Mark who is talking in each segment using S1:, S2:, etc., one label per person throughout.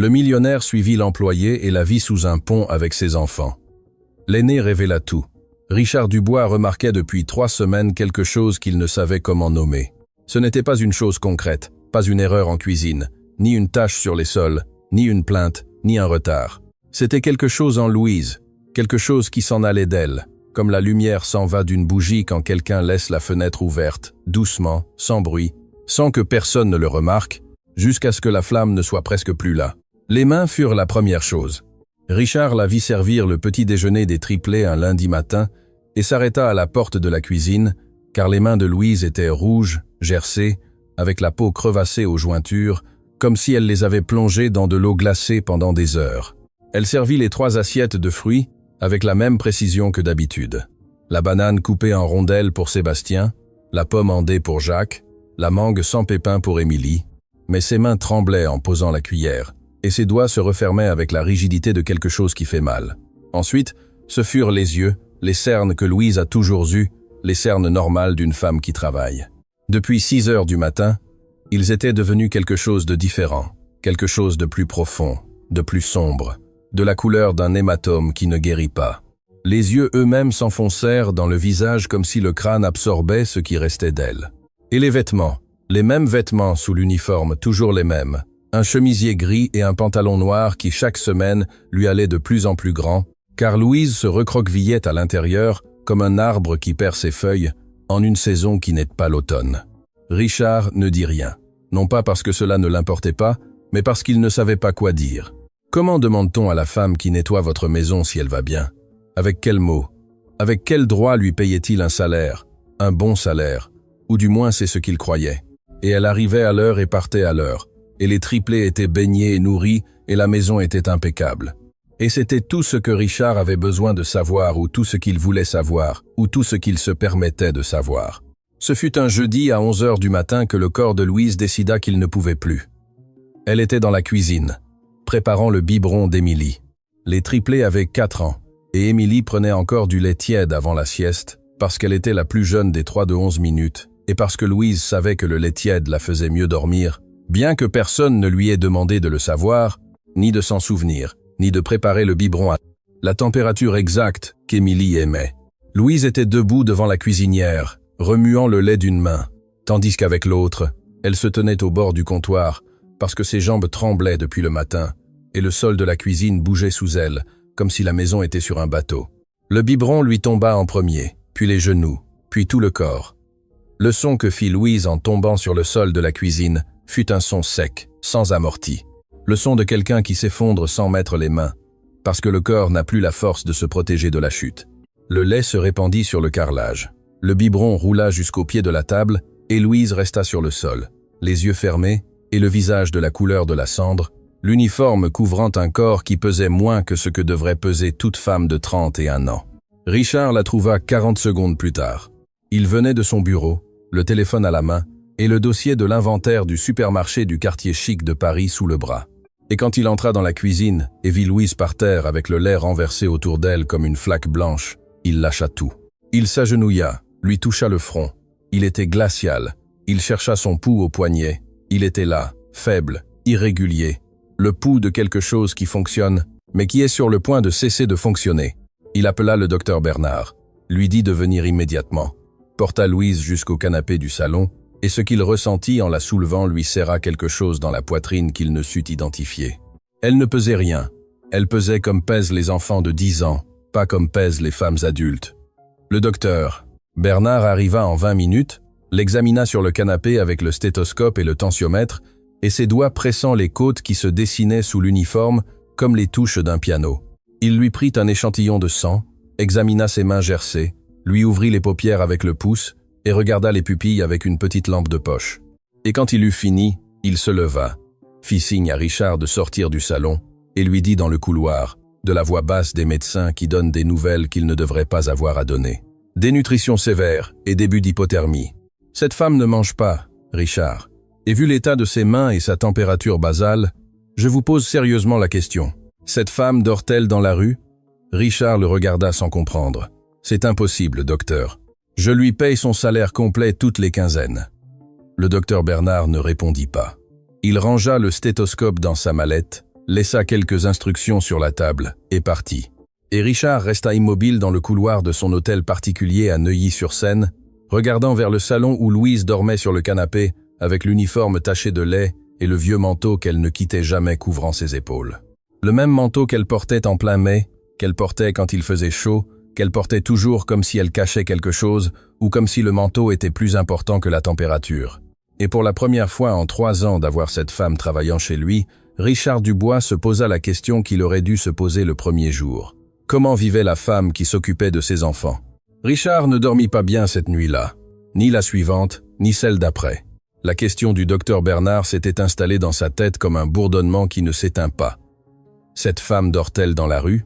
S1: Le millionnaire suivit l'employé et la vit sous un pont avec ses enfants. L'aîné révéla tout. Richard Dubois remarquait depuis 3 semaines quelque chose qu'il ne savait comment nommer. Ce n'était pas une chose concrète, pas une erreur en cuisine, ni une tache sur les sols, ni une plainte, ni un retard. C'était quelque chose en Louise, quelque chose qui s'en allait d'elle, comme la lumière s'en va d'une bougie quand quelqu'un laisse la fenêtre ouverte, doucement, sans bruit, sans que personne ne le remarque, jusqu'à ce que la flamme ne soit presque plus là. Les mains furent la première chose. Richard la vit servir le petit déjeuner des triplés un lundi matin et s'arrêta à la porte de la cuisine, car les mains de Louise étaient rouges, gercées, avec la peau crevassée aux jointures, comme si elle les avait plongées dans de l'eau glacée pendant des heures. Elle servit les 3 assiettes de fruits avec la même précision que d'habitude. La banane coupée en rondelles pour Sébastien, la pomme en dés pour Jacques, la mangue sans pépins pour Émilie, mais ses mains tremblaient en posant la cuillère, et ses doigts se refermaient avec la rigidité de quelque chose qui fait mal. Ensuite, ce furent les yeux, les cernes que Louise a toujours eues, les cernes normales d'une femme qui travaille. Depuis 6 heures du matin, ils étaient devenus quelque chose de différent, quelque chose de plus profond, de plus sombre, de la couleur d'un hématome qui ne guérit pas. Les yeux eux-mêmes s'enfoncèrent dans le visage comme si le crâne absorbait ce qui restait d'elle. Et les vêtements, les mêmes vêtements sous l'uniforme, toujours les mêmes. Un chemisier gris et un pantalon noir qui chaque semaine lui allait de plus en plus grand, car Louise se recroquevillait à l'intérieur comme un arbre qui perd ses feuilles en une saison qui n'est pas l'automne. Richard ne dit rien, non pas parce que cela ne l'importait pas, mais parce qu'il ne savait pas quoi dire. Comment demande-t-on à la femme qui nettoie votre maison si elle va bien? Avec quels mots? Avec quel droit lui payait-il un salaire? Un bon salaire, ou du moins c'est ce qu'il croyait. Et elle arrivait à l'heure et partait à l'heure, et les triplés étaient baignés et nourris, et la maison était impeccable. Et c'était tout ce que Richard avait besoin de savoir, ou tout ce qu'il voulait savoir, ou tout ce qu'il se permettait de savoir. Ce fut un jeudi à 11 heures du matin que le corps de Louise décida qu'il ne pouvait plus. Elle était dans la cuisine, préparant le biberon d'Émilie. Les triplés avaient 4 ans, et Émilie prenait encore du lait tiède avant la sieste, parce qu'elle était la plus jeune des 3 de 11 minutes, et parce que Louise savait que le lait tiède la faisait mieux dormir, bien que personne ne lui ait demandé de le savoir, ni de s'en souvenir, ni de préparer le biberon à la température exacte qu'Émilie aimait. Louise était debout devant la cuisinière, remuant le lait d'une main, tandis qu'avec l'autre, elle se tenait au bord du comptoir, parce que ses jambes tremblaient depuis le matin, et le sol de la cuisine bougeait sous elle, comme si la maison était sur un bateau. Le biberon lui tomba en premier, puis les genoux, puis tout le corps. Le son que fit Louise en tombant sur le sol de la cuisine fut un son sec, sans amorti. Le son de quelqu'un qui s'effondre sans mettre les mains, parce que le corps n'a plus la force de se protéger de la chute. Le lait se répandit sur le carrelage. Le biberon roula jusqu'au pied de la table, et Louise resta sur le sol, les yeux fermés, et le visage de la couleur de la cendre, l'uniforme couvrant un corps qui pesait moins que ce que devrait peser toute femme de 31 ans. Richard la trouva 40 secondes plus tard. Il venait de son bureau, le téléphone à la main, et le dossier de l'inventaire du supermarché du quartier chic de Paris sous le bras. Et quand il entra dans la cuisine et vit Louise par terre avec le lait renversé autour d'elle comme une flaque blanche, il lâcha tout. Il s'agenouilla, lui toucha le front. Il était glacial. Il chercha son pouls au poignet. Il était là, faible, irrégulier. Le pouls de quelque chose qui fonctionne, mais qui est sur le point de cesser de fonctionner. Il appela le docteur Bernard, lui dit de venir immédiatement, porta Louise jusqu'au canapé du salon, et ce qu'il ressentit en la soulevant lui serra quelque chose dans la poitrine qu'il ne sut identifier. Elle ne pesait rien. Elle pesait comme pèsent les enfants de 10 ans, pas comme pèsent les femmes adultes. Le docteur Bernard arriva en 20 minutes, l'examina sur le canapé avec le stéthoscope et le tensiomètre, et ses doigts pressant les côtes qui se dessinaient sous l'uniforme comme les touches d'un piano. Il lui prit un échantillon de sang, examina ses mains gercées, lui ouvrit les paupières avec le pouce et regarda les pupilles avec une petite lampe de poche. Et quand il eut fini, il se leva, fit signe à Richard de sortir du salon et lui dit dans le couloir, de la voix basse des médecins qui donnent des nouvelles qu'ils ne devraient pas avoir à donner. Dénutrition sévère et début d'hypothermie. Cette femme ne mange pas, Richard. Et vu l'état de ses mains et sa température basale, je vous pose sérieusement la question. Cette femme dort-elle dans la rue? Richard le regarda sans comprendre. C'est impossible, docteur. Je lui paye son salaire complet toutes les quinzaines. Le docteur Bernard ne répondit pas. Il rangea le stéthoscope dans sa mallette, laissa quelques instructions sur la table et partit. Et Richard resta immobile dans le couloir de son hôtel particulier à Neuilly-sur-Seine, regardant vers le salon où Louise dormait sur le canapé avec l'uniforme taché de lait et le vieux manteau qu'elle ne quittait jamais couvrant ses épaules. Le même manteau qu'elle portait en plein mai, qu'elle portait quand il faisait chaud, qu'elle portait toujours comme si elle cachait quelque chose ou comme si le manteau était plus important que la température. Et pour la première fois en 3 ans d'avoir cette femme travaillant chez lui, Richard Dubois se posa la question qu'il aurait dû se poser le premier jour. Comment vivait la femme qui s'occupait de ses enfants? Richard ne dormit pas bien cette nuit-là, ni la suivante, ni celle d'après. La question du docteur Bernard s'était installée dans sa tête comme un bourdonnement qui ne s'éteint pas. Cette femme dort-elle dans la rue?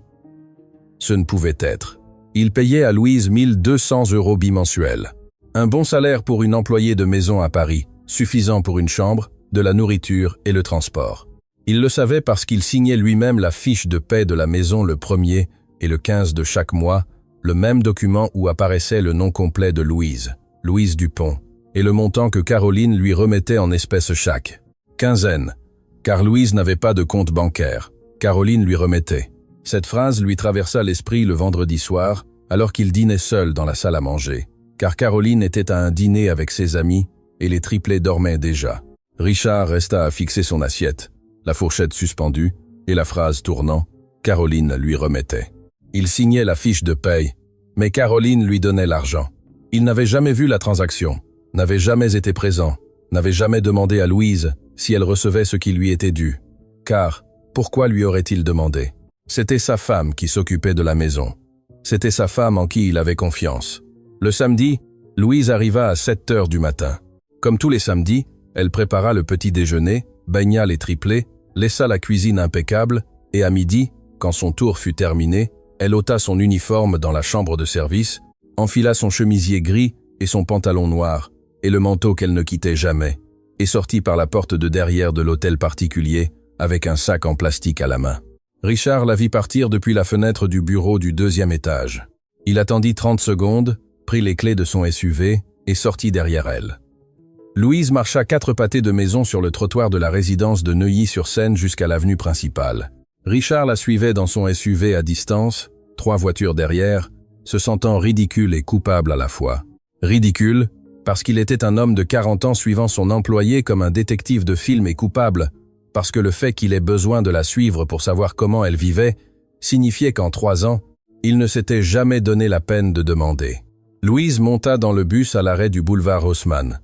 S1: Ce ne pouvait être. Il payait à Louise 1 200 € bimensuels. Un bon salaire pour une employée de maison à Paris, suffisant pour une chambre, de la nourriture et le transport. Il le savait parce qu'il signait lui-même la fiche de paie de la maison le 1er et le 15 de chaque mois, le même document où apparaissait le nom complet de Louise, Louise Dupont, et le montant que Caroline lui remettait en espèces chaque quinzaine, car Louise n'avait pas de compte bancaire. Caroline lui remettait. Cette phrase lui traversa l'esprit le vendredi soir, alors qu'il dînait seul dans la salle à manger, car Caroline était à un dîner avec ses amis et les triplés dormaient déjà. Richard resta à fixer son assiette, la fourchette suspendue et la phrase tournant, Caroline lui remettait. Il signait la fiche de paye, mais Caroline lui donnait l'argent. Il n'avait jamais vu la transaction, n'avait jamais été présent, n'avait jamais demandé à Louise si elle recevait ce qui lui était dû. Car, pourquoi lui aurait-il demandé? C'était sa femme qui s'occupait de la maison. C'était sa femme en qui il avait confiance. Le samedi, Louise arriva à 7 heures du matin. Comme tous les samedis, elle prépara le petit déjeuner, baigna les triplés, laissa la cuisine impeccable, et à midi, quand son tour fut terminé, elle ôta son uniforme dans la chambre de service, enfila son chemisier gris et son pantalon noir, et le manteau qu'elle ne quittait jamais, et sortit par la porte de derrière de l'hôtel particulier, avec un sac en plastique à la main. Richard la vit partir depuis la fenêtre du bureau du 2e étage. Il attendit 30 secondes, prit les clés de son SUV et sortit derrière elle. Louise marcha 4 pâtés de maison sur le trottoir de la résidence de Neuilly-sur-Seine jusqu'à l'avenue principale. Richard la suivait dans son SUV à distance, 3 voitures derrière, se sentant ridicule et coupable à la fois. Ridicule, parce qu'il était un homme de 40 ans suivant son employé comme un détective de film et coupable, parce que le fait qu'il ait besoin de la suivre pour savoir comment elle vivait, signifiait qu'en 3 ans, il ne s'était jamais donné la peine de demander. Louise monta dans le bus à l'arrêt du boulevard Haussmann.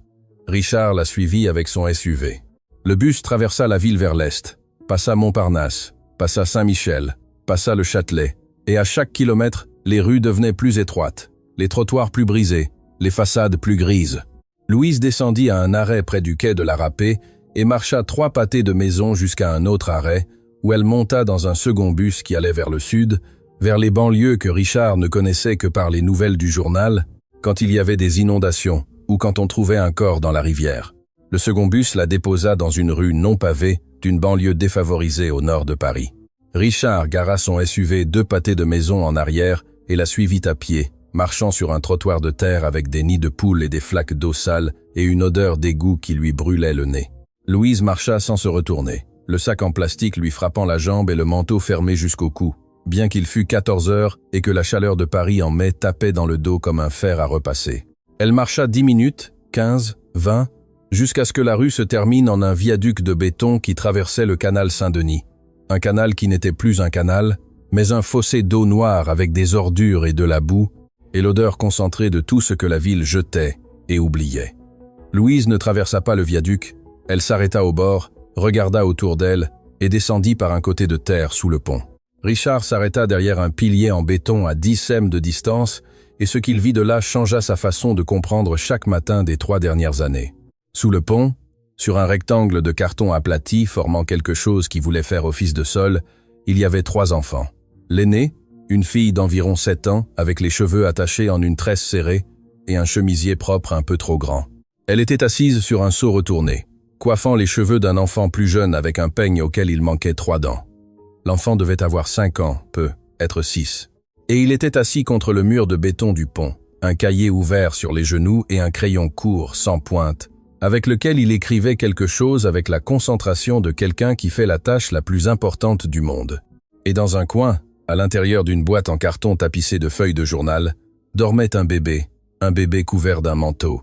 S1: Richard la suivit avec son SUV. Le bus traversa la ville vers l'est, passa Montparnasse, passa Saint-Michel, passa le Châtelet, et à chaque kilomètre, les rues devenaient plus étroites, les trottoirs plus brisés, les façades plus grises. Louise descendit à un arrêt près du quai de la Râpée et marcha 3 pâtés de maison jusqu'à un autre arrêt, où elle monta dans un second bus qui allait vers le sud, vers les banlieues que Richard ne connaissait que par les nouvelles du journal, quand il y avait des inondations ou quand on trouvait un corps dans la rivière. Le second bus la déposa dans une rue non pavée d'une banlieue défavorisée au nord de Paris. Richard gara son SUV 2 pâtés de maison en arrière et la suivit à pied, marchant sur un trottoir de terre avec des nids de poules et des flaques d'eau sale et une odeur d'égout qui lui brûlait le nez. Louise marcha sans se retourner, le sac en plastique lui frappant la jambe et le manteau fermé jusqu'au cou, bien qu'il fût 14 heures et que la chaleur de Paris en mai tapait dans le dos comme un fer à repasser. Elle marcha 10 minutes, 15, 20, jusqu'à ce que la rue se termine en un viaduc de béton qui traversait le canal Saint-Denis. Un canal qui n'était plus un canal, mais un fossé d'eau noire avec des ordures et de la boue, et l'odeur concentrée de tout ce que la ville jetait et oubliait. Louise ne traversa pas le viaduc, elle s'arrêta au bord, regarda autour d'elle et descendit par un côté de terre sous le pont. Richard s'arrêta derrière un pilier en béton à 10 cm de distance, et ce qu'il vit de là changea sa façon de comprendre chaque matin des 3 dernières années. Sous le pont, sur un rectangle de carton aplati formant quelque chose qui voulait faire office de sol, il y avait 3 enfants. L'aîné, une fille d'environ 7 ans, avec les cheveux attachés en une tresse serrée et un chemisier propre un peu trop grand. Elle était assise sur un seau retourné, coiffant les cheveux d'un enfant plus jeune avec un peigne auquel il manquait 3 dents. L'enfant devait avoir 5 ans, être 6. Et il était assis contre le mur de béton du pont, un cahier ouvert sur les genoux et un crayon court, sans pointe, avec lequel il écrivait quelque chose avec la concentration de quelqu'un qui fait la tâche la plus importante du monde. Et dans un coin, à l'intérieur d'une boîte en carton tapissée de feuilles de journal, dormait un bébé couvert d'un manteau.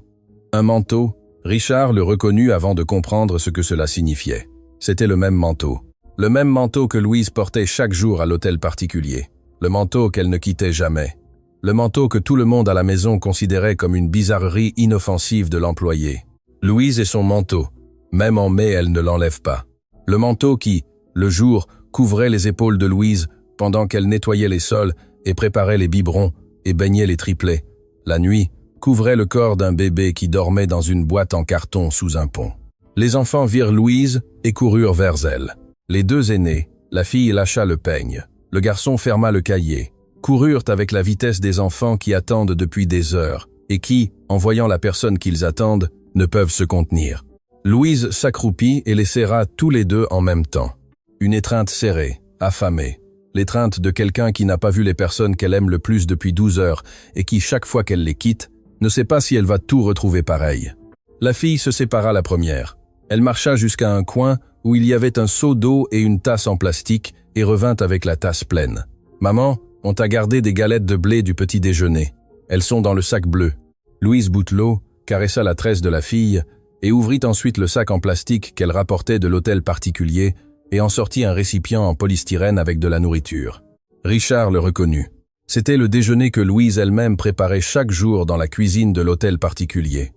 S1: Un manteau, Richard le reconnut avant de comprendre ce que cela signifiait. C'était le même manteau. Le même manteau que Louise portait chaque jour à l'hôtel particulier. Le manteau qu'elle ne quittait jamais. Le manteau que tout le monde à la maison considérait comme une bizarrerie inoffensive de l'employé. Louise et son manteau. Même en mai, elle ne l'enlève pas. Le manteau qui, le jour, couvrait les épaules de Louise pendant qu'elle nettoyait les sols et préparait les biberons et baignait les triplets. La nuit, couvrait le corps d'un bébé qui dormait dans une boîte en carton sous un pont. Les enfants virent Louise et coururent vers elle. Les deux aînés, la fille lâcha le peigne. Le garçon ferma le cahier. Coururent avec la vitesse des enfants qui attendent depuis des heures et qui, en voyant la personne qu'ils attendent, ne peuvent se contenir. Louise s'accroupit et les serra tous les deux en même temps. Une étreinte serrée, affamée. L'étreinte de quelqu'un qui n'a pas vu les personnes qu'elle aime le plus depuis 12 heures et qui, chaque fois qu'elle les quitte, ne sait pas si elle va tout retrouver pareil. La fille se sépara la première. Elle marcha jusqu'à un coin où il y avait un seau d'eau et une tasse en plastique et revint avec la tasse pleine. « Maman, on t'a gardé des galettes de blé du petit déjeuner. Elles sont dans le sac bleu. » Louise Boutelot caressa la tresse de la fille et ouvrit ensuite le sac en plastique qu'elle rapportait de l'hôtel particulier et en sortit un récipient en polystyrène avec de la nourriture. Richard le reconnut. C'était le déjeuner que Louise elle-même préparait chaque jour dans la cuisine de l'hôtel particulier.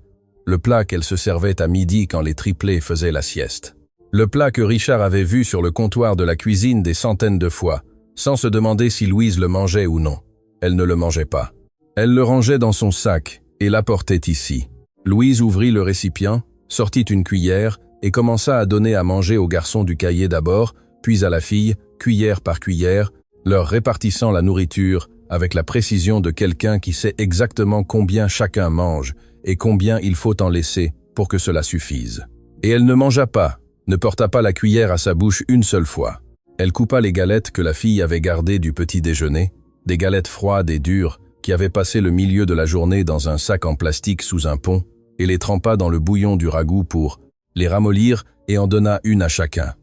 S1: Le plat qu'elle se servait à midi quand les triplés faisaient la sieste. Le plat que Richard avait vu sur le comptoir de la cuisine des centaines de fois, sans se demander si Louise le mangeait ou non. Elle ne le mangeait pas. Elle le rangeait dans son sac et l'apportait ici. Louise ouvrit le récipient, sortit une cuillère et commença à donner à manger au garçon du cahier d'abord, puis à la fille, cuillère par cuillère, leur répartissant la nourriture avec la précision de quelqu'un qui sait exactement combien chacun mange et combien il faut en laisser pour que cela suffise. Et elle ne mangea pas, ne porta pas la cuillère à sa bouche une seule fois. Elle coupa les galettes que la fille avait gardées du petit déjeuner, des galettes froides et dures qui avaient passé le milieu de la journée dans un sac en plastique sous un pont, et les trempa dans le bouillon du ragoût pour les ramollir et en donna une à chacun.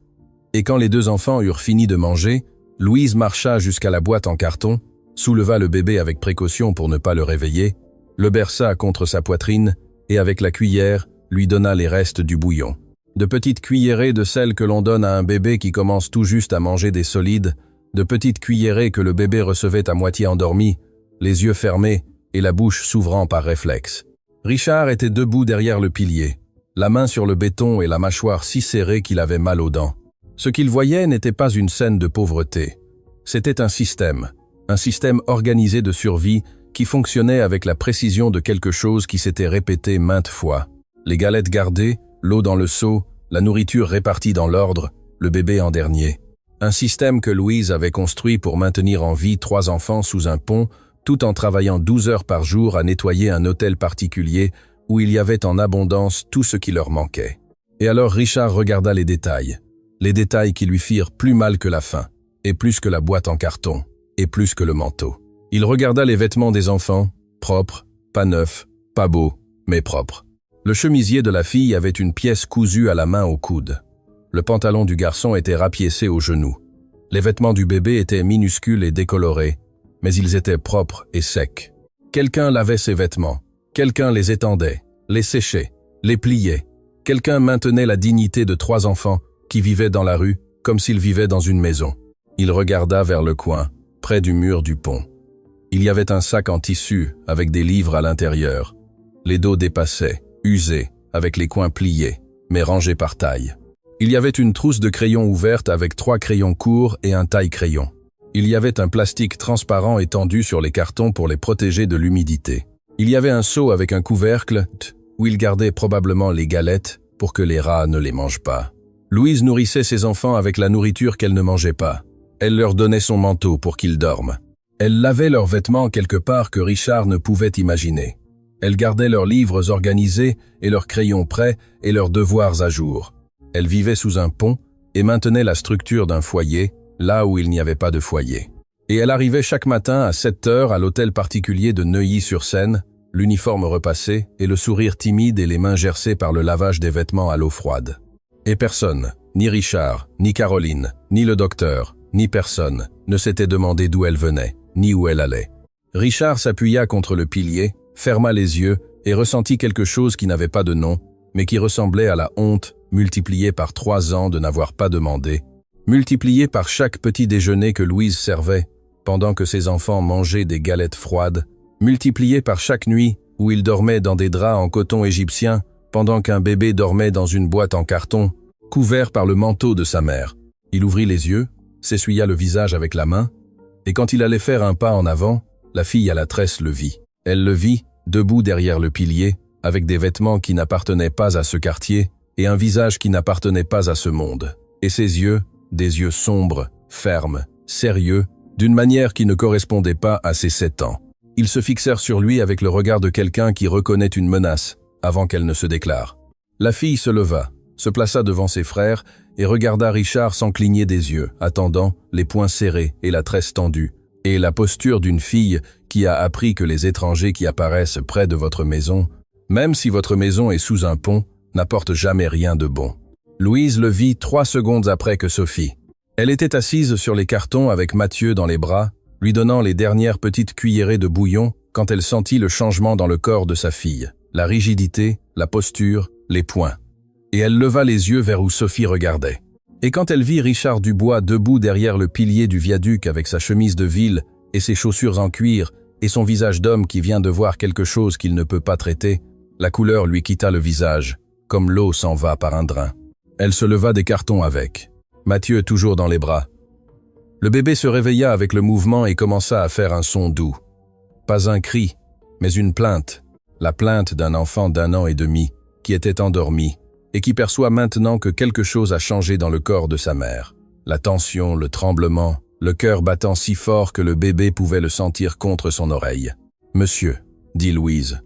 S1: Et quand les deux enfants eurent fini de manger, Louise marcha jusqu'à la boîte en carton, souleva le bébé avec précaution pour ne pas le réveiller, le berça contre sa poitrine et avec la cuillère lui donna les restes du bouillon. De petites cuillerées de celles que l'on donne à un bébé qui commence tout juste à manger des solides, de petites cuillerées que le bébé recevait à moitié endormi, les yeux fermés et la bouche s'ouvrant par réflexe. Richard était debout derrière le pilier, la main sur le béton et la mâchoire si serrée qu'il avait mal aux dents. Ce qu'il voyait n'était pas une scène de pauvreté. C'était un système organisé de survie qui fonctionnait avec la précision de quelque chose qui s'était répété maintes fois. Les galettes gardées, l'eau dans le seau, la nourriture répartie dans l'ordre, le bébé en dernier. Un système que Louise avait construit pour maintenir en vie 3 enfants sous un pont, tout en travaillant 12 heures par jour à nettoyer un hôtel particulier où il y avait en abondance tout ce qui leur manquait. Et alors Richard regarda les détails qui lui firent plus mal que la faim, et plus que la boîte en carton, et plus que le manteau. Il regarda les vêtements des enfants, propres, pas neufs, pas beaux, mais propres. Le chemisier de la fille avait une pièce cousue à la main au coude. Le pantalon du garçon était rapiécé au genou. Les vêtements du bébé étaient minuscules et décolorés, mais ils étaient propres et secs. Quelqu'un lavait ses vêtements, quelqu'un les étendait, les séchait, les pliait. Quelqu'un maintenait la dignité de 3 enfants qui vivaient dans la rue comme s'ils vivaient dans une maison. Il regarda vers le coin, près du mur du pont. Il y avait un sac en tissu avec des livres à l'intérieur. Les dos dépassaient, usés, avec les coins pliés, mais rangés par taille. Il y avait une trousse de crayons ouverte avec 3 crayons courts et un taille-crayon. Il y avait un plastique transparent étendu sur les cartons pour les protéger de l'humidité. Il y avait un seau avec un couvercle où il gardait probablement les galettes pour que les rats ne les mangent pas. Louise nourrissait ses enfants avec la nourriture qu'elle ne mangeait pas. Elle leur donnait son manteau pour qu'ils dorment. Elle lavait leurs vêtements quelque part que Richard ne pouvait imaginer. Elle gardait leurs livres organisés et leurs crayons prêts et leurs devoirs à jour. Elle vivait sous un pont et maintenait la structure d'un foyer, là où il n'y avait pas de foyer. Et elle arrivait chaque matin à 7 heures à l'hôtel particulier de Neuilly-sur-Seine, l'uniforme repassé et le sourire timide et les mains gercées par le lavage des vêtements à l'eau froide. Et personne, ni Richard, ni Caroline, ni le docteur, ni personne, ne s'était demandé d'où elle venait, ni où elle allait. Richard s'appuya contre le pilier, ferma les yeux et ressentit quelque chose qui n'avait pas de nom, mais qui ressemblait à la honte, multipliée par 3 ans de n'avoir pas demandé, multipliée par chaque petit déjeuner que Louise servait, pendant que ses enfants mangeaient des galettes froides, multipliée par chaque nuit où il dormait dans des draps en coton égyptien, pendant qu'un bébé dormait dans une boîte en carton, couvert par le manteau de sa mère. Il ouvrit les yeux, s'essuya le visage avec la main, et quand il allait faire un pas en avant, la fille à la tresse le vit. Elle le vit, debout derrière le pilier, avec des vêtements qui n'appartenaient pas à ce quartier, et un visage qui n'appartenait pas à ce monde. Et ses yeux, des yeux sombres, fermes, sérieux, d'une manière qui ne correspondait pas à ses 7 ans. Ils se fixèrent sur lui avec le regard de quelqu'un qui reconnaît une menace, avant qu'elle ne se déclare. La fille se leva, se plaça devant ses frères et regarda Richard sans cligner des yeux, attendant, les poings serrés et la tresse tendue, et la posture d'une fille qui a appris que les étrangers qui apparaissent près de votre maison, même si votre maison est sous un pont, n'apportent jamais rien de bon. Louise le vit 3 secondes après que Sophie. Elle était assise sur les cartons avec Mathieu dans les bras, lui donnant les dernières petites cuillerées de bouillon quand elle sentit le changement dans le corps de sa fille, la rigidité, la posture, les poings. Et elle leva les yeux vers où Sophie regardait. Et quand elle vit Richard Dubois debout derrière le pilier du viaduc avec sa chemise de ville et ses chaussures en cuir et son visage d'homme qui vient de voir quelque chose qu'il ne peut pas traiter, la couleur lui quitta le visage, comme l'eau s'en va par un drain. Elle se leva des cartons avec. Mathieu toujours dans les bras. Le bébé se réveilla avec le mouvement et commença à faire un son doux. Pas un cri, mais une plainte. La plainte d'un enfant d'1 an et demi, qui était endormi, et qui perçoit maintenant que quelque chose a changé dans le corps de sa mère. La tension, le tremblement, le cœur battant si fort que le bébé pouvait le sentir contre son oreille. « Monsieur », dit Louise.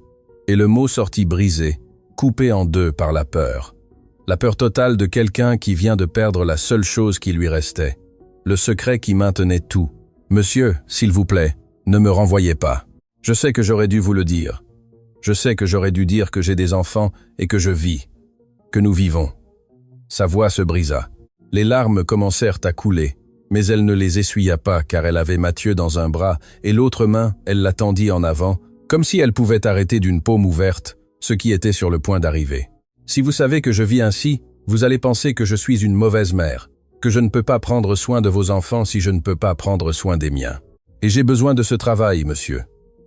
S1: Et le mot sortit brisé, coupé en 2 par la peur. La peur totale de quelqu'un qui vient de perdre la seule chose qui lui restait. Le secret qui maintenait tout. « Monsieur, s'il vous plaît, ne me renvoyez pas. Je sais que j'aurais dû vous le dire. Je sais que j'aurais dû dire que j'ai des enfants et que je vis. Que nous vivons. » Sa voix se brisa. Les larmes commencèrent à couler, mais elle ne les essuya pas car elle avait Mathieu dans un bras et l'autre main, elle la tendit en avant, comme si elle pouvait arrêter d'une paume ouverte ce qui était sur le point d'arriver. « Si vous savez que je vis ainsi, vous allez penser que je suis une mauvaise mère, que je ne peux pas prendre soin de vos enfants si je ne peux pas prendre soin des miens. Et j'ai besoin de ce travail, monsieur.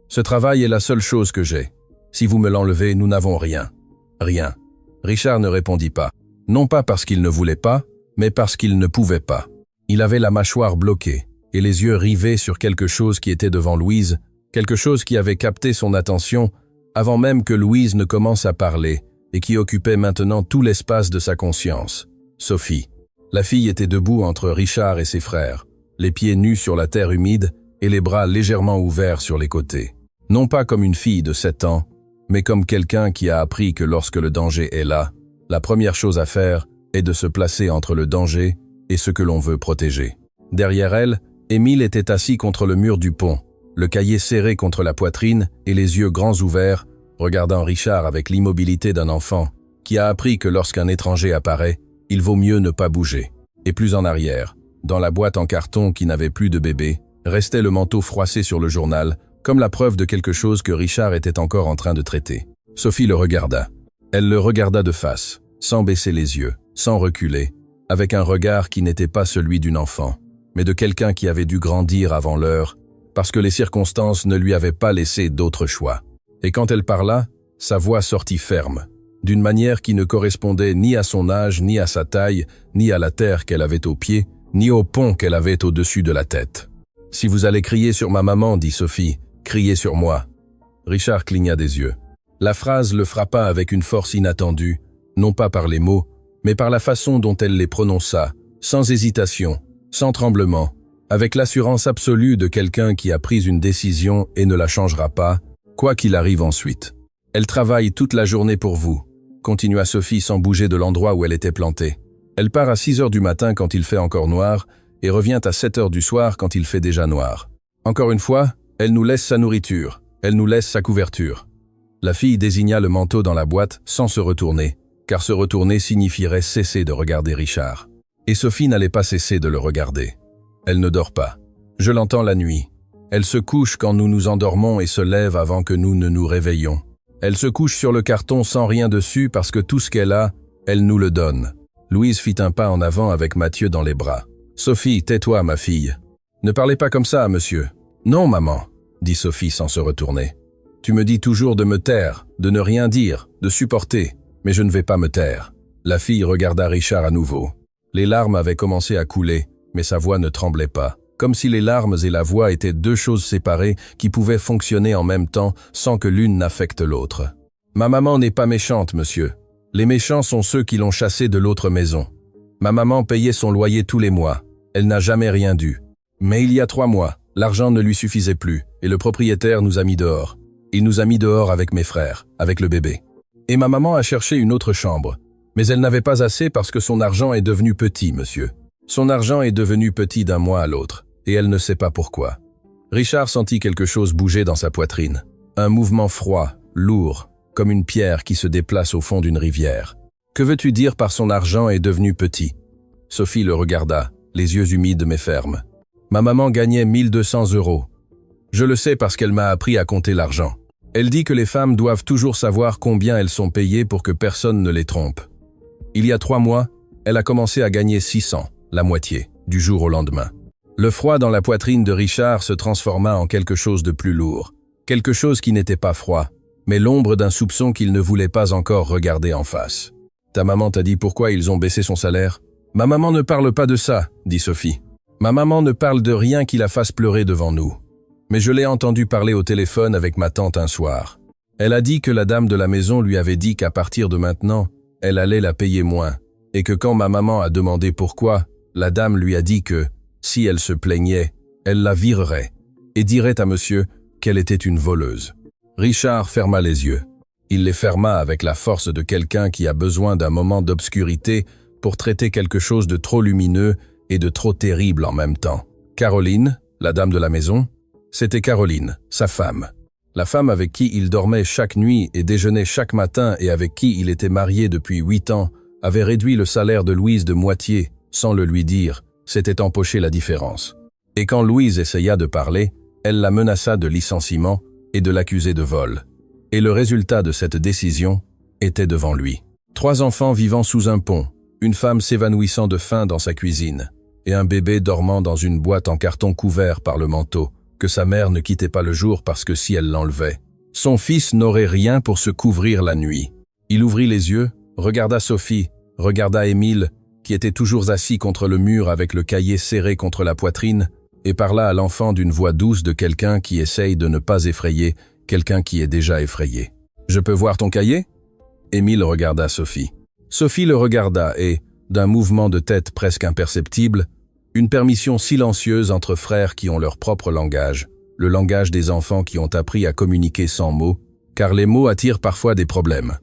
S1: Ce travail est la seule chose que j'ai. Si vous me l'enlevez, nous n'avons rien. Rien. » Richard ne répondit pas. Non pas parce qu'il ne voulait pas, mais parce qu'il ne pouvait pas. Il avait la mâchoire bloquée et les yeux rivés sur quelque chose qui était devant Louise, quelque chose qui avait capté son attention avant même que Louise ne commence à parler et qui occupait maintenant tout l'espace de sa conscience. Sophie. La fille était debout entre Richard et ses frères, les pieds nus sur la terre humide et les bras légèrement ouverts sur les côtés. Non pas comme une fille de 7 ans, mais comme quelqu'un qui a appris que lorsque le danger est là, la première chose à faire est de se placer entre le danger et ce que l'on veut protéger. Derrière elle, Émile était assis contre le mur du pont, le cahier serré contre la poitrine et les yeux grands ouverts, regardant Richard avec l'immobilité d'un enfant qui a appris que lorsqu'un étranger apparaît, il vaut mieux ne pas bouger. Et plus en arrière, dans la boîte en carton qui n'avait plus de bébé, restait le manteau froissé sur le journal, comme la preuve de quelque chose que Richard était encore en train de traiter. Sophie le regarda. Elle le regarda de face, sans baisser les yeux, sans reculer, avec un regard qui n'était pas celui d'une enfant, mais de quelqu'un qui avait dû grandir avant l'heure, parce que les circonstances ne lui avaient pas laissé d'autre choix. Et quand elle parla, sa voix sortit ferme, d'une manière qui ne correspondait ni à son âge, ni à sa taille, ni à la terre qu'elle avait aux pieds, ni au pont qu'elle avait au-dessus de la tête. « Si vous allez crier sur ma maman, dit Sophie, criez sur moi. » Richard cligna des yeux. La phrase le frappa avec une force inattendue, non pas par les mots, mais par la façon dont elle les prononça, sans hésitation, sans tremblement, avec l'assurance absolue de quelqu'un qui a pris une décision et ne la changera pas, quoi qu'il arrive ensuite. « Elle travaille toute la journée pour vous, » continua Sophie sans bouger de l'endroit où elle était plantée. « Elle part à 6 heures du matin quand il fait encore noir et revient à 7 heures du soir quand il fait déjà noir. Encore une fois, elle nous laisse sa nourriture, elle nous laisse sa couverture. La fille désigna le manteau dans la boîte sans se retourner, car se retourner signifierait cesser de regarder Richard. Et Sophie n'allait pas cesser de le regarder. Elle ne dort pas. Je l'entends la nuit. Elle se couche quand nous nous endormons et se lève avant que nous ne nous réveillions. Elle se couche sur le carton sans rien dessus parce que tout ce qu'elle a, elle nous le donne. Louise fit un pas en avant avec Mathieu dans les bras. « Sophie, tais-toi, ma fille. Ne parlez pas comme ça, monsieur. »« Non, maman, » dit Sophie sans se retourner. « Tu me dis toujours de me taire, de ne rien dire, de supporter, mais je ne vais pas me taire. » La fille regarda Richard à nouveau. Les larmes avaient commencé à couler, mais sa voix ne tremblait pas, comme si les larmes et la voix étaient deux choses séparées qui pouvaient fonctionner en même temps sans que l'une n'affecte l'autre. « Ma maman n'est pas méchante, monsieur. Les méchants sont ceux qui l'ont chassée de l'autre maison. Ma maman payait son loyer tous les mois. Elle n'a jamais rien dû. Mais il y a 3 mois, l'argent ne lui suffisait plus et le propriétaire nous a mis dehors. Il nous a mis dehors avec mes frères, avec le bébé. Et ma maman a cherché une autre chambre. Mais elle n'avait pas assez parce que son argent est devenu petit, monsieur. Son argent est devenu petit d'un mois à l'autre, et elle ne sait pas pourquoi. » Richard sentit quelque chose bouger dans sa poitrine. Un mouvement froid, lourd, comme une pierre qui se déplace au fond d'une rivière. « Que veux-tu dire par son argent est devenu petit ?» Sophie le regarda, les yeux humides mais fermes. « Ma maman gagnait 1 200 €. Je le sais parce qu'elle m'a appris à compter l'argent. Elle dit que les femmes doivent toujours savoir combien elles sont payées pour que personne ne les trompe. Il y a 3 mois, elle a commencé à gagner 600, la moitié, du jour au lendemain. » Le froid dans la poitrine de Richard se transforma en quelque chose de plus lourd. Quelque chose qui n'était pas froid, mais l'ombre d'un soupçon qu'il ne voulait pas encore regarder en face. « Ta maman t'a dit pourquoi ils ont baissé son salaire ?»« Ma maman ne parle pas de ça, » dit Sophie. « Ma maman ne parle de rien qui la fasse pleurer devant nous. Mais je l'ai entendu parler au téléphone avec ma tante un soir. Elle a dit que la dame de la maison lui avait dit qu'à partir de maintenant, elle allait la payer moins, et que quand ma maman a demandé pourquoi, la dame lui a dit que, si elle se plaignait, elle la virerait, et dirait à monsieur qu'elle était une voleuse. » Richard ferma les yeux. Il les ferma avec la force de quelqu'un qui a besoin d'un moment d'obscurité pour traiter quelque chose de trop lumineux et de trop terrible en même temps. Caroline, la dame de la maison, c'était Caroline, sa femme. La femme avec qui il dormait chaque nuit et déjeunait chaque matin et avec qui il était marié depuis 8 ans, avait réduit le salaire de Louise de moitié, sans le lui dire, s'était empoché la différence. Et quand Louise essaya de parler, elle la menaça de licenciement et de l'accuser de vol. Et le résultat de cette décision était devant lui. 3 enfants vivant sous un pont, une femme s'évanouissant de faim dans sa cuisine, et un bébé dormant dans une boîte en carton couvert par le manteau, que sa mère ne quittait pas le jour parce que si elle l'enlevait, son fils n'aurait rien pour se couvrir la nuit. Il ouvrit les yeux, regarda Sophie, regarda Émile, qui était toujours assis contre le mur avec le cahier serré contre la poitrine, et parla à l'enfant d'une voix douce de quelqu'un qui essaye de ne pas effrayer quelqu'un qui est déjà effrayé. « Je peux voir ton cahier ?» Émile regarda Sophie. Sophie le regarda et, d'un mouvement de tête presque imperceptible, une permission silencieuse entre frères qui ont leur propre langage, le langage des enfants qui ont appris à communiquer sans mots, car les mots attirent parfois des problèmes.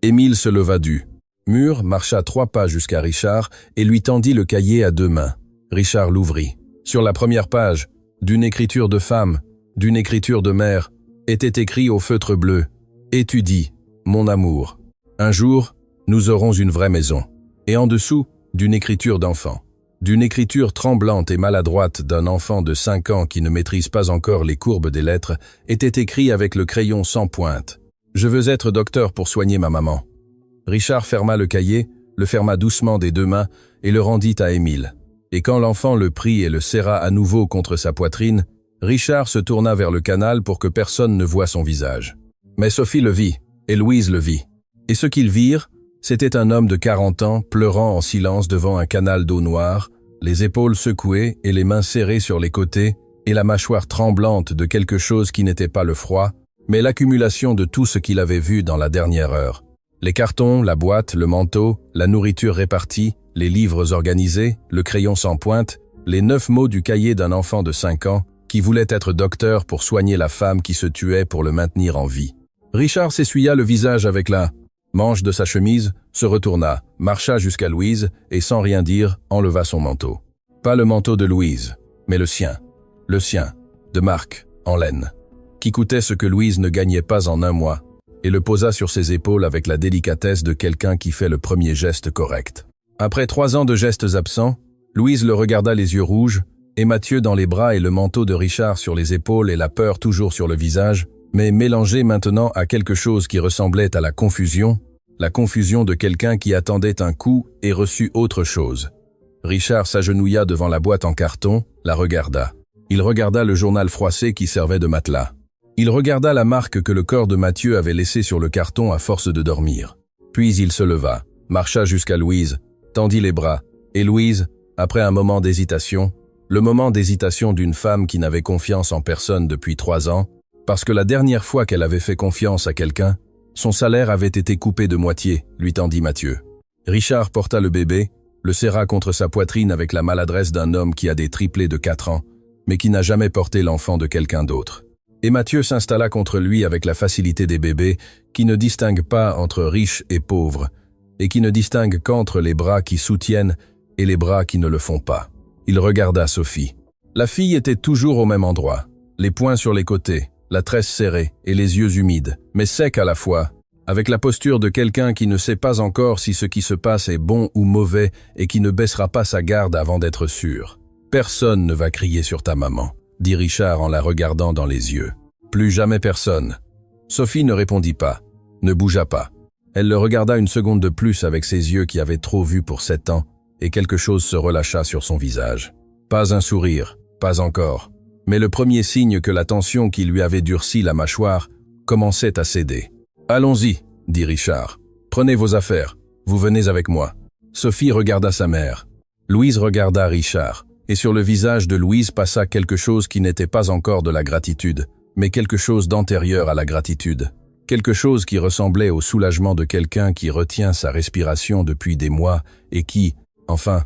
S1: Émile se leva du mur, marcha 3 pas jusqu'à Richard et lui tendit le cahier à 2 mains. Richard l'ouvrit. Sur la première page, d'une écriture de femme, d'une écriture de mère, était écrit au feutre bleu « Étudie, mon amour. Un jour, nous aurons une vraie maison. » Et en dessous, d'une écriture d'enfant. D'une écriture tremblante et maladroite d'un enfant de 5 ans qui ne maîtrise pas encore les courbes des lettres, était écrit avec le crayon sans pointe. « Je veux être docteur pour soigner ma maman. » Richard ferma le cahier, le ferma doucement des 2 mains et le rendit à Émile. Et quand l'enfant le prit et le serra à nouveau contre sa poitrine, Richard se tourna vers le canal pour que personne ne voie son visage. Mais Sophie le vit, et Louise le vit. Et ce qu'ils virent, c'était un homme de 40 ans pleurant en silence devant un canal d'eau noire, les épaules secouées et les mains serrées sur les côtés, et la mâchoire tremblante de quelque chose qui n'était pas le froid, mais l'accumulation de tout ce qu'il avait vu dans la dernière heure. Les cartons, la boîte, le manteau, la nourriture répartie, les livres organisés, le crayon sans pointe, les 9 mots du cahier d'un enfant de 5 ans qui voulait être docteur pour soigner la femme qui se tuait pour le maintenir en vie. Richard s'essuya le visage avec la manche de sa chemise, se retourna, marcha jusqu'à Louise et sans rien dire, enleva son manteau. Pas le manteau de Louise, mais le sien, de Marc, en laine, qui coûtait ce que Louise ne gagnait pas en 1 mois. et le posa sur ses épaules avec la délicatesse de quelqu'un qui fait le premier geste correct. Après 3 ans de gestes absents, Louise le regarda les yeux rouges, et Mathieu dans les bras et le manteau de Richard sur les épaules et la peur toujours sur le visage, mais mélangé maintenant à quelque chose qui ressemblait à la confusion de quelqu'un qui attendait un coup et reçut autre chose. Richard s'agenouilla devant la boîte en carton, la regarda. Il regarda le journal froissé qui servait de matelas. Il regarda la marque que le corps de Mathieu avait laissée sur le carton à force de dormir. Puis il se leva, marcha jusqu'à Louise, tendit les bras, et Louise, après un moment d'hésitation, le moment d'hésitation d'une femme qui n'avait confiance en personne depuis 3 ans, parce que la dernière fois qu'elle avait fait confiance à quelqu'un, son salaire avait été coupé de moitié, lui tendit Mathieu. Richard porta le bébé, le serra contre sa poitrine avec la maladresse d'un homme qui a des triplés de 4 ans, mais qui n'a jamais porté l'enfant de quelqu'un d'autre. Et Mathieu s'installa contre lui avec la facilité des bébés qui ne distinguent pas entre riches et pauvres, et qui ne distinguent qu'entre les bras qui soutiennent et les bras qui ne le font pas. Il regarda Sophie. La fille était toujours au même endroit, les poings sur les côtés, la tresse serrée et les yeux humides, mais secs à la fois, avec la posture de quelqu'un qui ne sait pas encore si ce qui se passe est bon ou mauvais et qui ne baissera pas sa garde avant d'être sûr. « Personne ne va crier sur ta maman », dit Richard en la regardant dans les yeux. « Plus jamais personne. » Sophie ne répondit pas, ne bougea pas. Elle le regarda une seconde de plus avec ses yeux qui avaient trop vu pour 7 ans, et quelque chose se relâcha sur son visage. Pas un sourire, pas encore, mais le premier signe que la tension qui lui avait durci la mâchoire commençait à céder. « Allons-y, » dit Richard. « Prenez vos affaires, vous venez avec moi. » Sophie regarda sa mère. Louise regarda Richard, et sur le visage de Louise passa quelque chose qui n'était pas encore de la gratitude, mais quelque chose d'antérieur à la gratitude. Quelque chose qui ressemblait au soulagement de quelqu'un qui retient sa respiration depuis des mois et qui, enfin,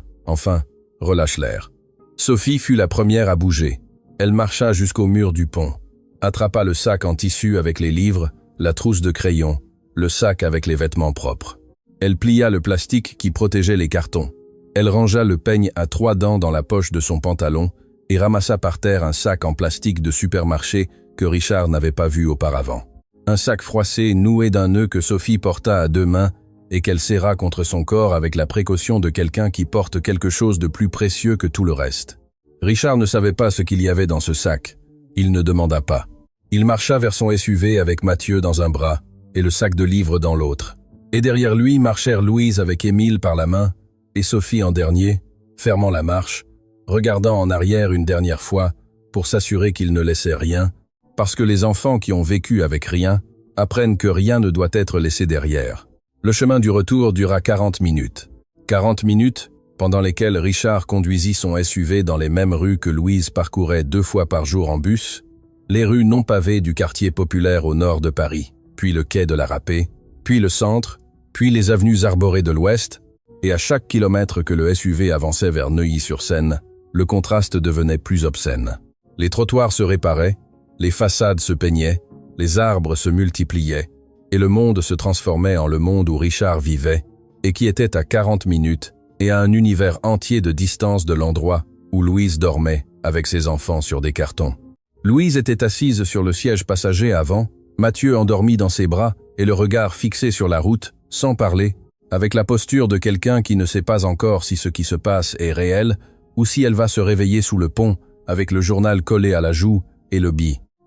S1: relâche l'air. Sophie fut la première à bouger. Elle marcha jusqu'au mur du pont, attrapa le sac en tissu avec les livres, la trousse de crayons, le sac avec les vêtements propres. Elle plia le plastique qui protégeait les cartons. Elle rangea le peigne à 3 dents dans la poche de son pantalon et ramassa par terre un sac en plastique de supermarché que Richard n'avait pas vu auparavant. Un sac froissé noué d'un nœud que Sophie porta à 2 mains et qu'elle serra contre son corps avec la précaution de quelqu'un qui porte quelque chose de plus précieux que tout le reste. Richard ne savait pas ce qu'il y avait dans ce sac. Il ne demanda pas. Il marcha vers son SUV avec Mathieu dans un bras et le sac de livres dans l'autre. Et derrière lui marchèrent Louise avec Émile par la main et Sophie en dernier, fermant la marche, regardant en arrière une dernière fois pour s'assurer qu'il ne laissait rien, parce que les enfants qui ont vécu avec rien apprennent que rien ne doit être laissé derrière. Le chemin du retour dura 40 minutes. 40 minutes pendant lesquelles Richard conduisit son SUV dans les mêmes rues que Louise parcourait 2 fois par jour en bus, les rues non pavées du quartier populaire au nord de Paris, puis le quai de la Râpée, puis le centre, puis les avenues arborées de l'ouest, et à chaque kilomètre que le SUV avançait vers Neuilly-sur-Seine, le contraste devenait plus obscène. Les trottoirs se réparaient, les façades se peignaient, les arbres se multipliaient, et le monde se transformait en le monde où Richard vivait, et qui était à 40 minutes, et à un univers entier de distance de l'endroit où Louise dormait avec ses enfants sur des cartons. Louise était assise sur le siège passager avant, Mathieu endormi dans ses bras et le regard fixé sur la route, sans parler, avec la posture de quelqu'un qui ne sait pas encore si ce qui se passe est réel ou si elle va se réveiller sous le pont avec le journal collé à la joue et le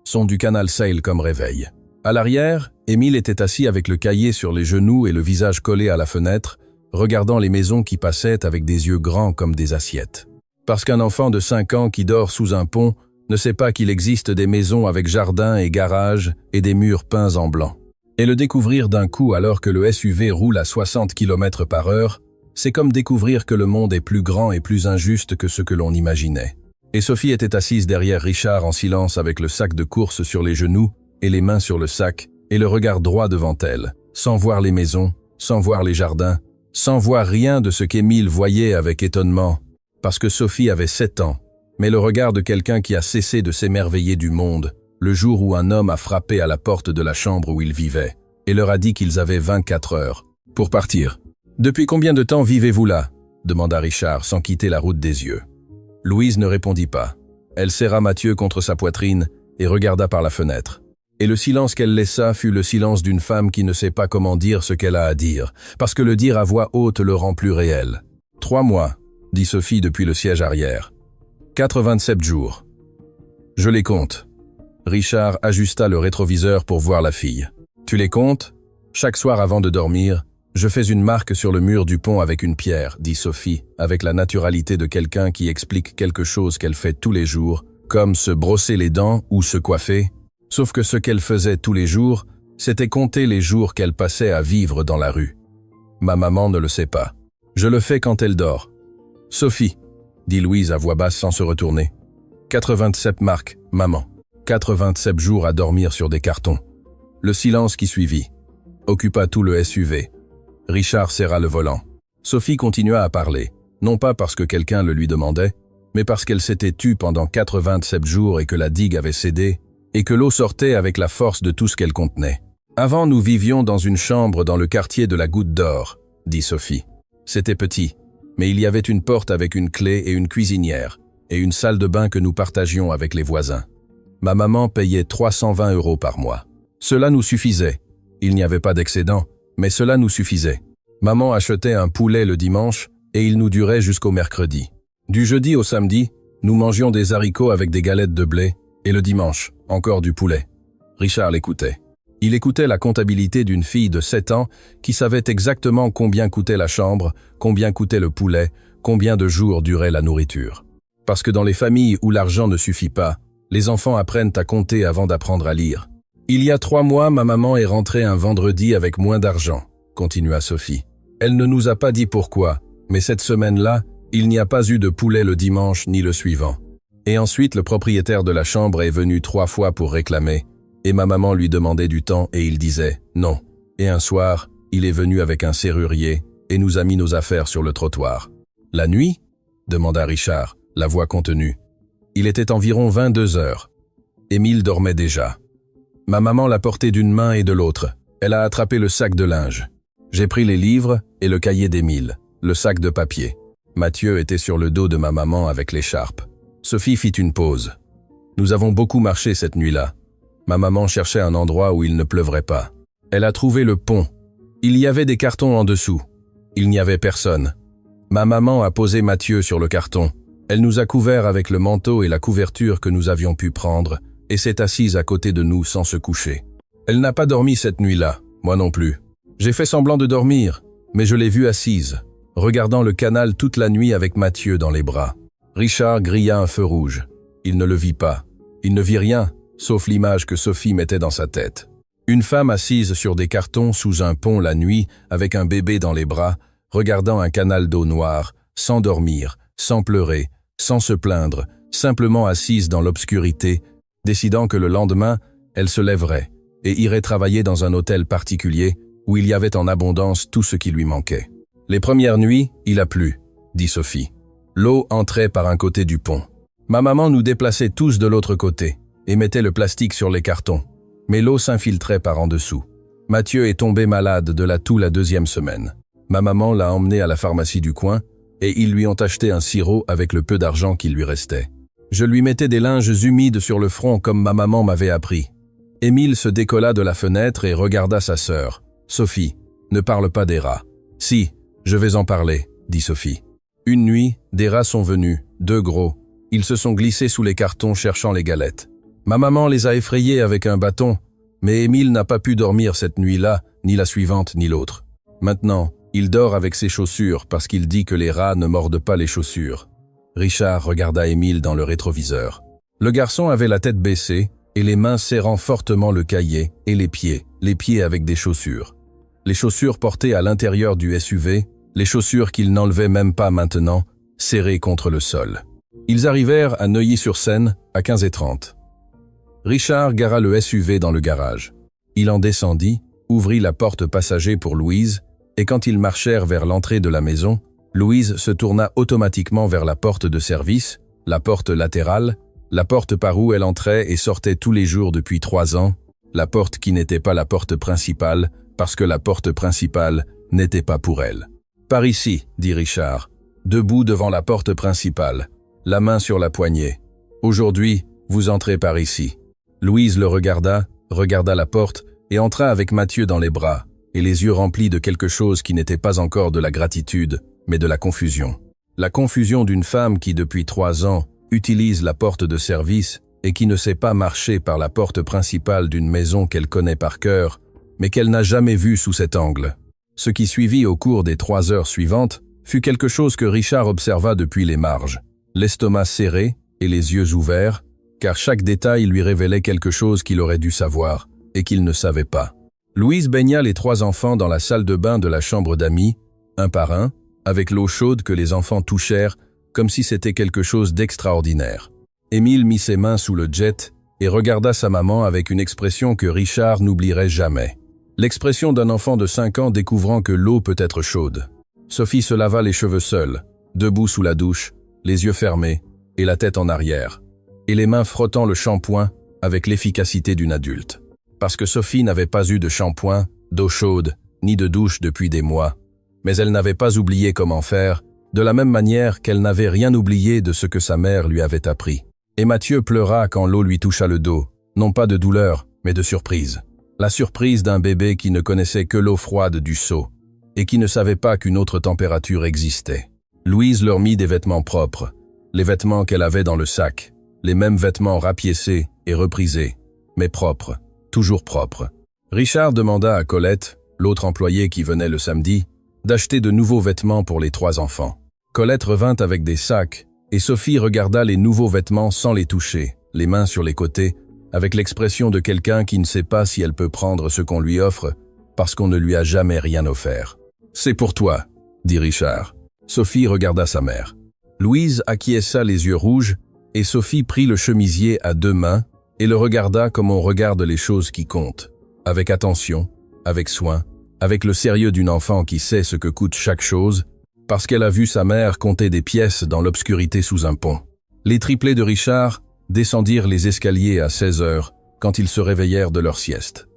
S1: son du Canal Sail comme réveil. À l'arrière, Émile était assis avec le cahier sur les genoux et le visage collé à la fenêtre, regardant les maisons qui passaient avec des yeux grands comme des assiettes. Parce qu'un enfant de 5 ans qui dort sous un pont ne sait pas qu'il existe des maisons avec jardin et garage et des murs peints en blanc. Et le découvrir d'un coup alors que le SUV roule à 60 km/h, c'est comme découvrir que le monde est plus grand et plus injuste que ce que l'on imaginait. Et Sophie était assise derrière Richard en silence avec le sac de course sur les genoux et les mains sur le sac et le regard droit devant elle, sans voir les maisons, sans voir les jardins, sans voir rien de ce qu'Émile voyait avec étonnement, parce que Sophie avait 7 ans, mais le regard de quelqu'un qui a cessé de s'émerveiller du monde, le jour où un homme a frappé à la porte de la chambre où ils vivaient, et leur a dit qu'ils avaient 24 heures pour partir. « Depuis combien de temps vivez-vous là ?» demanda Richard sans quitter la route des yeux. Louise ne répondit pas. Elle serra Mathieu contre sa poitrine et regarda par la fenêtre. Et le silence qu'elle laissa fut le silence d'une femme qui ne sait pas comment dire ce qu'elle a à dire, parce que le dire à voix haute le rend plus réel. 3 mois, dit Sophie depuis le siège arrière. 87 jours. Je les compte. Richard ajusta le rétroviseur pour voir la fille. Tu les comptes? Chaque soir avant de dormir, je fais une marque sur le mur du pont avec une pierre, dit Sophie, avec la naturalité de quelqu'un qui explique quelque chose qu'elle fait tous les jours, comme se brosser les dents ou se coiffer. Sauf que ce qu'elle faisait tous les jours, c'était compter les jours qu'elle passait à vivre dans la rue. Ma maman ne le sait pas. Je le fais quand elle dort. Sophie, dit Louise à voix basse sans se retourner. 87 marques, maman. 87 jours à dormir sur des cartons. Le silence qui suivit occupa tout le SUV. Richard serra le volant. Sophie continua à parler, non pas parce que quelqu'un le lui demandait, mais parce qu'elle s'était tue pendant 87 jours et que la digue avait cédé, et que l'eau sortait avec la force de tout ce qu'elle contenait. Avant, nous vivions dans une chambre dans le quartier de la Goutte d'Or, dit Sophie. C'était petit, mais il y avait une porte avec une clé et une cuisinière, et une salle de bain que nous partagions avec les voisins. Ma maman payait 320 € par mois. Cela nous suffisait. Il n'y avait pas d'excédent, mais cela nous suffisait. Maman achetait un poulet le dimanche, et il nous durait jusqu'au mercredi. Du jeudi au samedi, nous mangions des haricots avec des galettes de blé, et le dimanche, encore du poulet. Richard l'écoutait. Il écoutait la comptabilité d'une fille de 7 ans qui savait exactement combien coûtait la chambre, combien coûtait le poulet, combien de jours durait la nourriture. Parce que dans les familles où l'argent ne suffit pas, les enfants apprennent à compter avant d'apprendre à lire. Il y a 3 mois, ma maman est rentrée un vendredi avec moins d'argent, continua Sophie. Elle ne nous a pas dit pourquoi, mais cette semaine-là, il n'y a pas eu de poulet le dimanche ni le suivant. Et ensuite, le propriétaire de la chambre est venu 3 fois pour réclamer, et ma maman lui demandait du temps et il disait « non ». Et un soir, il est venu avec un serrurier et nous a mis nos affaires sur le trottoir. « La nuit ?» demanda Richard, la voix contenue. Il était environ 22 heures. Émile dormait déjà. Ma maman l'a porté d'une main et de l'autre. Elle a attrapé le sac de linge. J'ai pris les livres et le cahier d'Émile, le sac de papier. Mathieu était sur le dos de ma maman avec l'écharpe. Sophie fit une pause. Nous avons beaucoup marché cette nuit-là. Ma maman cherchait un endroit où il ne pleuvrait pas. Elle a trouvé le pont. Il y avait des cartons en dessous. Il n'y avait personne. Ma maman a posé Mathieu sur le carton. Elle nous a couverts avec le manteau et la couverture que nous avions pu prendre et s'est assise à côté de nous sans se coucher. Elle n'a pas dormi cette nuit-là, moi non plus. J'ai fait semblant de dormir, mais je l'ai vue assise, regardant le canal toute la nuit avec Mathieu dans les bras. Richard grilla un feu rouge. Il ne le vit pas. Il ne vit rien, sauf l'image que Sophie mettait dans sa tête. Une femme assise sur des cartons sous un pont la nuit, avec un bébé dans les bras, regardant un canal d'eau noire, sans dormir, sans pleurer, sans se plaindre, simplement assise dans l'obscurité, décidant que le lendemain, elle se lèverait et irait travailler dans un hôtel particulier où il y avait en abondance tout ce qui lui manquait. Les premières nuits, il a plu, dit Sophie. L'eau entrait par un côté du pont. Ma maman nous déplaçait tous de l'autre côté et mettait le plastique sur les cartons, mais l'eau s'infiltrait par en dessous. Mathieu est tombé malade de la toux la 2e semaine. Ma maman l'a emmené à la pharmacie du coin et ils lui ont acheté un sirop avec le peu d'argent qu'il lui restait. Je lui mettais des linges humides sur le front comme ma maman m'avait appris. Émile se décolla de la fenêtre et regarda sa sœur. Sophie, ne parle pas des rats. Si, je vais en parler, dit Sophie. Une nuit, des rats sont venus, 2 gros. Ils se sont glissés sous les cartons cherchant les galettes. Ma maman les a effrayés avec un bâton, mais Émile n'a pas pu dormir cette nuit-là, ni la suivante, ni l'autre. Maintenant, il dort avec ses chaussures parce qu'il dit que les rats ne mordent pas les chaussures. Richard regarda Émile dans le rétroviseur. Le garçon avait la tête baissée et les mains serrant fortement le cahier et les pieds avec des chaussures. Les chaussures portées à l'intérieur du SUV, les chaussures qu'il n'enlevait même pas maintenant, serrées contre le sol. Ils arrivèrent à Neuilly-sur-Seine à 15h30. Richard gara le SUV dans le garage. Il en descendit, ouvrit la porte passager pour Louise, et quand ils marchèrent vers l'entrée de la maison, Louise se tourna automatiquement vers la porte de service, la porte latérale, la porte par où elle entrait et sortait tous les jours depuis 3 ans, la porte qui n'était pas la porte principale, parce que la porte principale n'était pas pour elle. « Par ici », dit Richard, debout devant la porte principale, la main sur la poignée. « Aujourd'hui, vous entrez par ici. » Louise le regarda, regarda la porte et entra avec Mathieu dans les bras, et les yeux remplis de quelque chose qui n'était pas encore de la gratitude, mais de la confusion. La confusion d'une femme qui, depuis 3 ans, utilise la porte de service et qui ne sait pas marcher par la porte principale d'une maison qu'elle connaît par cœur, mais qu'elle n'a jamais vue sous cet angle. Ce qui suivit au cours des 3 heures suivantes fut quelque chose que Richard observa depuis les marges, l'estomac serré et les yeux ouverts, car chaque détail lui révélait quelque chose qu'il aurait dû savoir et qu'il ne savait pas. Louise baigna les 3 enfants dans la salle de bain de la chambre d'amis, un par un, avec l'eau chaude que les enfants touchèrent comme si c'était quelque chose d'extraordinaire. Émile mit ses mains sous le jet et regarda sa maman avec une expression que Richard n'oublierait jamais. L'expression d'un enfant de 5 ans découvrant que l'eau peut être chaude. Sophie se lava les cheveux seule, debout sous la douche, les yeux fermés et la tête en arrière, et les mains frottant le shampoing avec l'efficacité d'une adulte. Parce que Sophie n'avait pas eu de shampoing, d'eau chaude, ni de douche depuis des mois, mais elle n'avait pas oublié comment faire, de la même manière qu'elle n'avait rien oublié de ce que sa mère lui avait appris. Et Mathieu pleura quand l'eau lui toucha le dos, non pas de douleur, mais de surprise. La surprise d'un bébé qui ne connaissait que l'eau froide du seau, et qui ne savait pas qu'une autre température existait. Louise leur mit des vêtements propres, les vêtements qu'elle avait dans le sac, les mêmes vêtements rapiécés et reprisés, mais propres, toujours propres. Richard demanda à Colette, l'autre employée qui venait le samedi, d'acheter de nouveaux vêtements pour les 3 enfants. Colette revint avec des sacs, et Sophie regarda les nouveaux vêtements sans les toucher, les mains sur les côtés, avec l'expression de quelqu'un qui ne sait pas si elle peut prendre ce qu'on lui offre, parce qu'on ne lui a jamais rien offert. « C'est pour toi », dit Richard. Sophie regarda sa mère. Louise acquiesça les yeux rouges, et Sophie prit le chemisier à 2 mains et le regarda comme on regarde les choses qui comptent, avec attention, avec soin, avec le sérieux d'une enfant qui sait ce que coûte chaque chose, parce qu'elle a vu sa mère compter des pièces dans l'obscurité sous un pont. Les triplés de Richard descendirent les escaliers à 16 heures, quand ils se réveillèrent de leur sieste.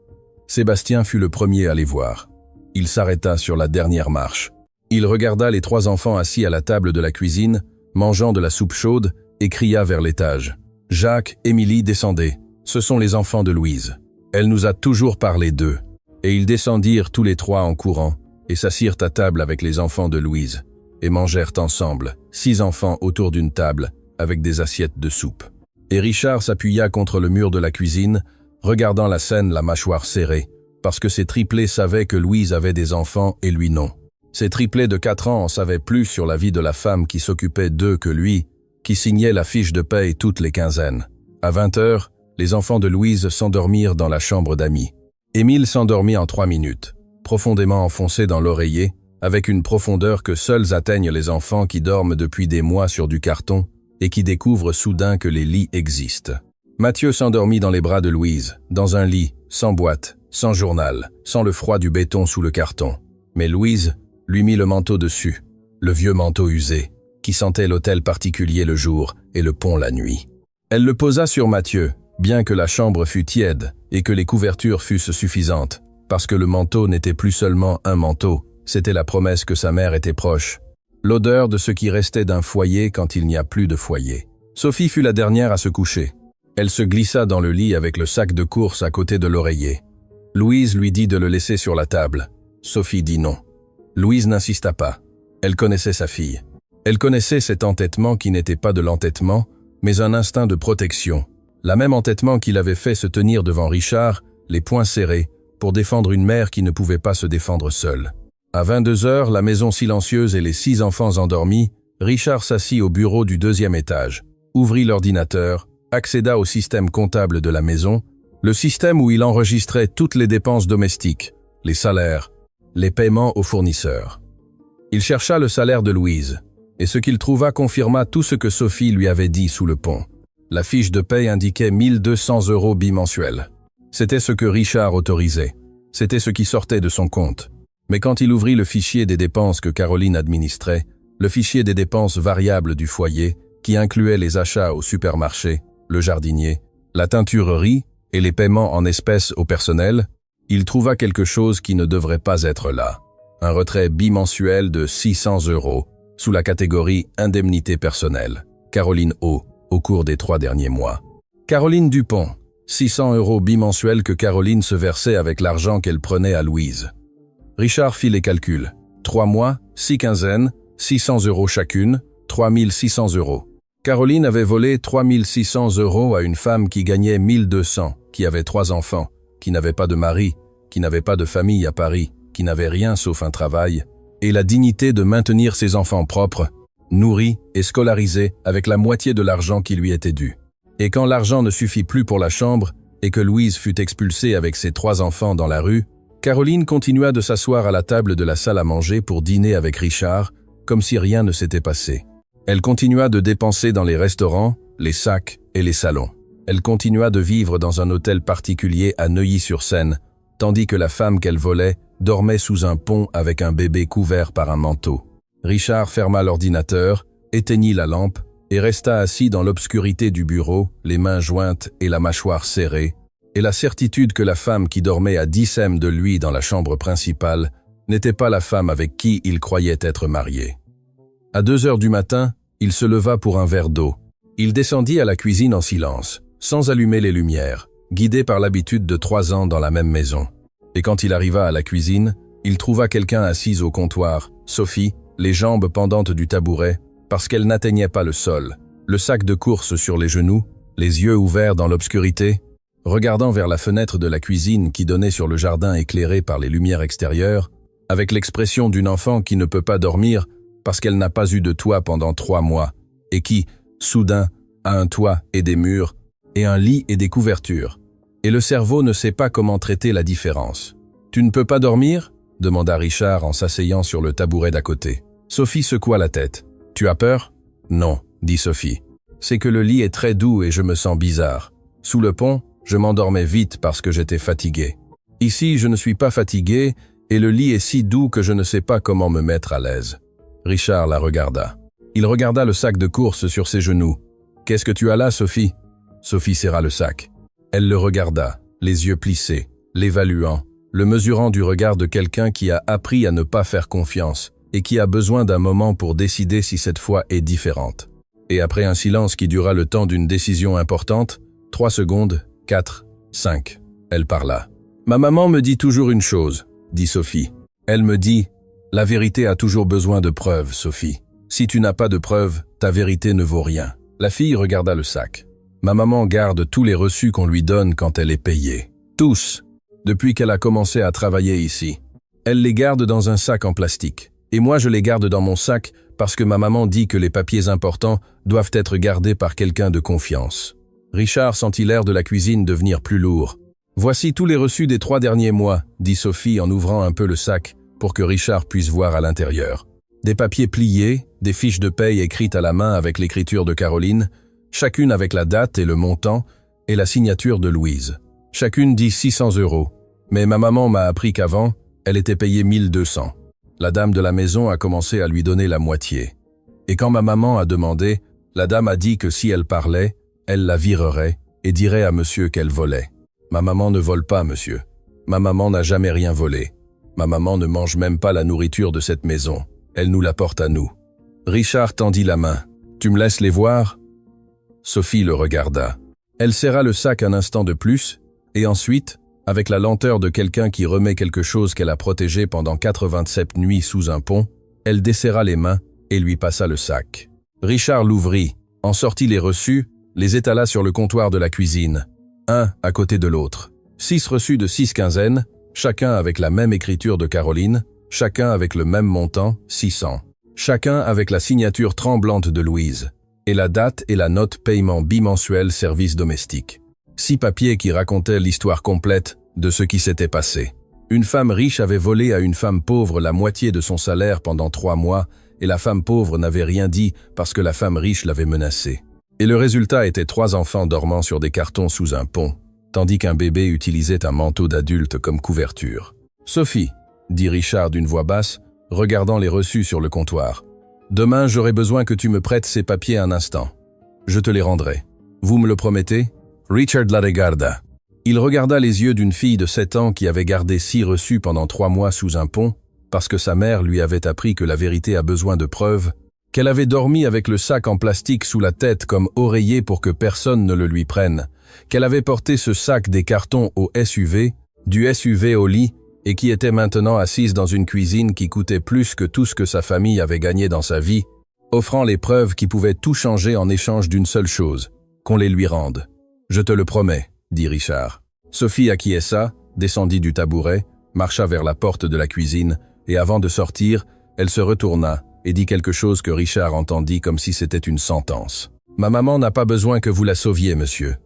S1: Sébastien fut le premier à les voir. Il s'arrêta sur la dernière marche. Il regarda les 3 enfants assis à la table de la cuisine, mangeant de la soupe chaude, et cria vers l'étage. « Jacques, Émilie, descendez. Ce sont les enfants de Louise. Elle nous a toujours parlé d'eux. » Et ils descendirent tous les 3 en courant, et s'assirent à table avec les enfants de Louise, et mangèrent ensemble, 6 enfants autour d'une table, avec des assiettes de soupe. Et Richard s'appuya contre le mur de la cuisine, regardant la scène la mâchoire serrée, parce que ses triplés savaient que Louise avait des enfants et lui non. Ses triplés de 4 ans en savaient plus sur la vie de la femme qui s'occupait d'eux que lui, qui signait la fiche de paye toutes les quinzaines. À 20 heures, les enfants de Louise s'endormirent dans la chambre d'amis. Émile s'endormit en 3 minutes, profondément enfoncé dans l'oreiller, avec une profondeur que seuls atteignent les enfants qui dorment depuis des mois sur du carton et qui découvrent soudain que les lits existent. Mathieu s'endormit dans les bras de Louise, dans un lit, sans boîte, sans journal, sans le froid du béton sous le carton. Mais Louise lui mit le manteau dessus, le vieux manteau usé, qui sentait l'hôtel particulier le jour et le pont la nuit. Elle le posa sur Mathieu, bien que la chambre fût tiède et que les couvertures fussent suffisantes, parce que le manteau n'était plus seulement un manteau, c'était la promesse que sa mère était proche. L'odeur de ce qui restait d'un foyer quand il n'y a plus de foyer. Sophie fut la dernière à se coucher. Elle se glissa dans le lit avec le sac de course à côté de l'oreiller. Louise lui dit de le laisser sur la table. Sophie dit non. Louise n'insista pas. Elle connaissait sa fille. Elle connaissait cet entêtement qui n'était pas de l'entêtement, mais un instinct de protection. La même entêtement qui l'avait fait se tenir devant Richard, les poings serrés, pour défendre une mère qui ne pouvait pas se défendre seule. À 22 heures, la maison silencieuse et les 6 enfants endormis, Richard s'assit au bureau du 2e étage, ouvrit l'ordinateur, accéda au système comptable de la maison, le système où il enregistrait toutes les dépenses domestiques, les salaires, les paiements aux fournisseurs. Il chercha le salaire de Louise, et ce qu'il trouva confirma tout ce que Sophie lui avait dit sous le pont. La fiche de paye indiquait 1 200 € bimensuels. C'était ce que Richard autorisait. C'était ce qui sortait de son compte. Mais quand il ouvrit le fichier des dépenses que Caroline administrait, le fichier des dépenses variables du foyer, qui incluait les achats au supermarché, le jardinier, la teinturerie et les paiements en espèces au personnel, il trouva quelque chose qui ne devrait pas être là. Un retrait bimensuel de 600 € sous la catégorie indemnité personnelle. Caroline O, au cours des 3 derniers mois. Caroline Dupont, 600 € bimensuels que Caroline se versait avec l'argent qu'elle prenait à Louise. Richard fit les calculs. 3 mois, 6 quinzaines, 600 € chacune, 3600 €. Caroline avait volé 3600 € à une femme qui gagnait 1200, qui avait 3 enfants, qui n'avait pas de mari, qui n'avait pas de famille à Paris, qui n'avait rien sauf un travail, et la dignité de maintenir ses enfants propres, nourris et scolarisés avec la moitié de l'argent qui lui était dû. Et quand l'argent ne suffit plus pour la chambre, et que Louise fut expulsée avec ses 3 enfants dans la rue, Caroline continua de s'asseoir à la table de la salle à manger pour dîner avec Richard, comme si rien ne s'était passé. Elle continua de dépenser dans les restaurants, les sacs et les salons. Elle continua de vivre dans un hôtel particulier à Neuilly-sur-Seine, tandis que la femme qu'elle volait dormait sous un pont avec un bébé couvert par un manteau. Richard ferma l'ordinateur, éteignit la lampe et resta assis dans l'obscurité du bureau, les mains jointes et la mâchoire serrée, et la certitude que la femme qui dormait à 10 cm de lui dans la chambre principale n'était pas la femme avec qui il croyait être marié. À 2 heures du matin, il se leva pour un verre d'eau. Il descendit à la cuisine en silence, sans allumer les lumières, guidé par l'habitude de 3 ans dans la même maison. Et quand il arriva à la cuisine, il trouva quelqu'un assise au comptoir, Sophie, les jambes pendantes du tabouret, parce qu'elle n'atteignait pas le sol, le sac de course sur les genoux, les yeux ouverts dans l'obscurité, regardant vers la fenêtre de la cuisine qui donnait sur le jardin éclairé par les lumières extérieures, avec l'expression d'une enfant qui ne peut pas dormir parce qu'elle n'a pas eu de toit pendant 3 mois, et qui, soudain, a un toit et des murs, et un lit et des couvertures. Et le cerveau ne sait pas comment traiter la différence. « Tu ne peux pas dormir ?» demanda Richard en s'asseyant sur le tabouret d'à côté. Sophie secoua la tête. « Tu as peur ?»« Non, » dit Sophie. « C'est que le lit est très doux et je me sens bizarre. Sous le pont, je m'endormais vite parce que j'étais fatigué. Ici, je ne suis pas fatigué et le lit est si doux que je ne sais pas comment me mettre à l'aise. » Richard la regarda. Il regarda le sac de course sur ses genoux. « Qu'est-ce que tu as là, Sophie ?» Sophie serra le sac. Elle le regarda, les yeux plissés, l'évaluant, le mesurant du regard de quelqu'un qui a appris à ne pas faire confiance et qui a besoin d'un moment pour décider si cette fois est différente. Et après un silence qui dura le temps d'une décision importante, 3 secondes, 4, 5, elle parla. « Ma maman me dit toujours une chose, » dit Sophie. Elle me dit « La vérité a toujours besoin de preuves, Sophie. Si tu n'as pas de preuves, ta vérité ne vaut rien. » La fille regarda le sac. « Ma maman garde tous les reçus qu'on lui donne quand elle est payée. Tous, depuis qu'elle a commencé à travailler ici. Elle les garde dans un sac en plastique. Et moi je les garde dans mon sac parce que ma maman dit que les papiers importants doivent être gardés par quelqu'un de confiance. » Richard sentit l'air de la cuisine devenir plus lourd. « Voici tous les reçus des 3 derniers mois, » dit Sophie en ouvrant un peu le sac pour que Richard puisse voir à l'intérieur. Des papiers pliés, des fiches de paye écrites à la main avec l'écriture de Caroline, chacune avec la date et le montant et la signature de Louise. Chacune dit 600 €. Mais ma maman m'a appris qu'avant, elle était payée 1200. La dame de la maison a commencé à lui donner la moitié. Et quand ma maman a demandé, la dame a dit que si elle parlait, elle la virerait et dirait à monsieur qu'elle volait. Ma maman ne vole pas, monsieur. Ma maman n'a jamais rien volé. Ma maman ne mange même pas la nourriture de cette maison. Elle nous l'apporte à nous. » Richard tendit la main. « Tu me laisses les voir ?» Sophie le regarda. Elle serra le sac un instant de plus, et ensuite, avec la lenteur de quelqu'un qui remet quelque chose qu'elle a protégé pendant 87 nuits sous un pont, elle desserra les mains et lui passa le sac. Richard l'ouvrit, en sortit les reçus, les étala sur le comptoir de la cuisine, un à côté de l'autre. 6 reçus de 6 quinzaines, chacun avec la même écriture de Caroline, chacun avec le même montant, 600. Chacun avec la signature tremblante de Louise, et la date et la note paiement bimensuel service domestique. 6 papiers qui racontaient l'histoire complète de ce qui s'était passé. Une femme riche avait volé à une femme pauvre la moitié de son salaire pendant 3 mois, et la femme pauvre n'avait rien dit parce que la femme riche l'avait menacée. Et le résultat était 3 enfants dormant sur des cartons sous un pont, tandis qu'un bébé utilisait un manteau d'adulte comme couverture. « Sophie, » dit Richard d'une voix basse, regardant les reçus sur le comptoir. « Demain, j'aurai besoin que tu me prêtes ces papiers un instant. Je te les rendrai. Vous me le promettez ?» Richard la regarda. Il regarda les yeux d'une fille de 7 ans qui avait gardé 6 reçus pendant 3 mois sous un pont, parce que sa mère lui avait appris que la vérité a besoin de preuves, qu'elle avait dormi avec le sac en plastique sous la tête comme oreiller pour que personne ne le lui prenne, qu'elle avait porté ce sac des cartons au SUV, du SUV au lit, et qui était maintenant assise dans une cuisine qui coûtait plus que tout ce que sa famille avait gagné dans sa vie, offrant les preuves qui pouvaient tout changer en échange d'une seule chose, qu'on les lui rende. « Je te le promets », dit Richard. Sophie acquiesça, descendit du tabouret, marcha vers la porte de la cuisine, et avant de sortir, elle se retourna et dit quelque chose que Richard entendit comme si c'était une sentence. « Ma maman n'a pas besoin que vous la sauviez, monsieur.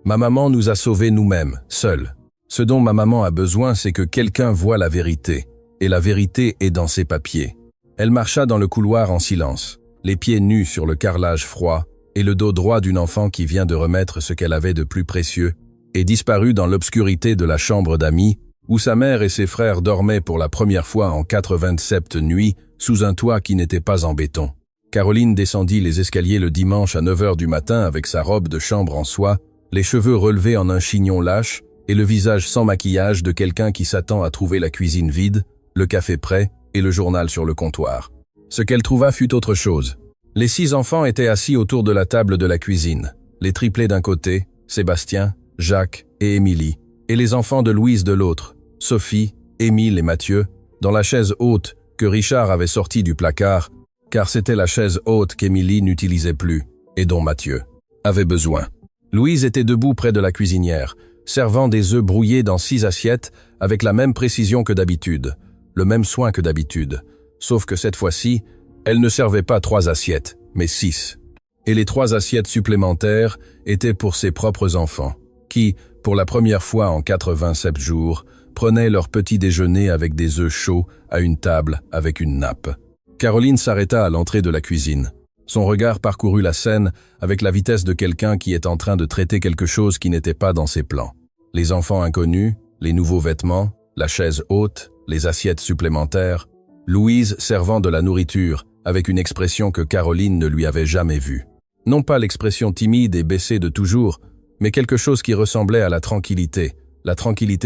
S1: Ma maman nous a sauvés nous-mêmes, seuls. Ce dont ma maman a besoin, c'est que quelqu'un voie la vérité, et la vérité est dans ses papiers. » Elle marcha dans le couloir en silence, les pieds nus sur le carrelage froid, et le dos droit d'une enfant qui vient de remettre ce qu'elle avait de plus précieux, et disparut dans l'obscurité de la chambre d'amis, où sa mère et ses frères dormaient pour la première fois en 87 nuits sous un toit qui n'était pas en béton. Caroline descendit les escaliers le dimanche à 9 h du matin avec sa robe de chambre en soie, les cheveux relevés en un chignon lâche et le visage sans maquillage de quelqu'un qui s'attend à trouver la cuisine vide, le café prêt et le journal sur le comptoir. Ce qu'elle trouva fut autre chose. Les 6 enfants étaient assis autour de la table de la cuisine, les triplés d'un côté, Sébastien, Jacques et Émilie, et les enfants de Louise de l'autre, Sophie, Émile et Mathieu, dans la chaise haute que Richard avait sortie du placard, car c'était la chaise haute qu'Émilie n'utilisait plus, et dont Mathieu avait besoin. Louise était debout près de la cuisinière, servant des œufs brouillés dans 6 assiettes avec la même précision que d'habitude, le même soin que d'habitude, sauf que cette fois-ci, elle ne servait pas 3 assiettes, mais 6. Et les 3 assiettes supplémentaires étaient pour ses propres enfants, qui, pour la première fois en 87 jours, prenaient leur petit déjeuner avec des œufs chauds à une table avec une nappe. Caroline s'arrêta à l'entrée de la cuisine. Son regard parcourut la scène avec la vitesse de quelqu'un qui est en train de traiter quelque chose qui n'était pas dans ses plans. Les enfants inconnus, les nouveaux vêtements, la chaise haute, les assiettes supplémentaires, Louise servant de la nourriture avec une expression que Caroline ne lui avait jamais vue. Non pas l'expression timide et baissée de toujours, mais quelque chose qui ressemblait à la tranquillité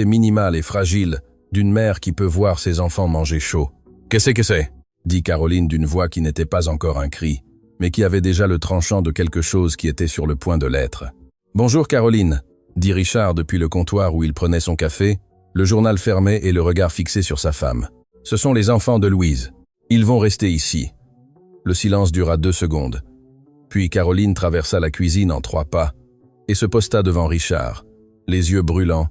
S1: minimale et fragile d'une mère qui peut voir ses enfants manger chaud. « Qu'est-ce que c'est ?» dit Caroline d'une voix qui n'était pas encore un cri, mais qui avait déjà le tranchant de quelque chose qui était sur le point de l'être. « Bonjour Caroline », dit Richard depuis le comptoir où il prenait son café, le journal fermé et le regard fixé sur sa femme. « Ce sont les enfants de Louise. Ils vont rester ici. » Le silence dura 2 secondes. Puis Caroline traversa la cuisine en 3 pas et se posta devant Richard, les yeux brûlants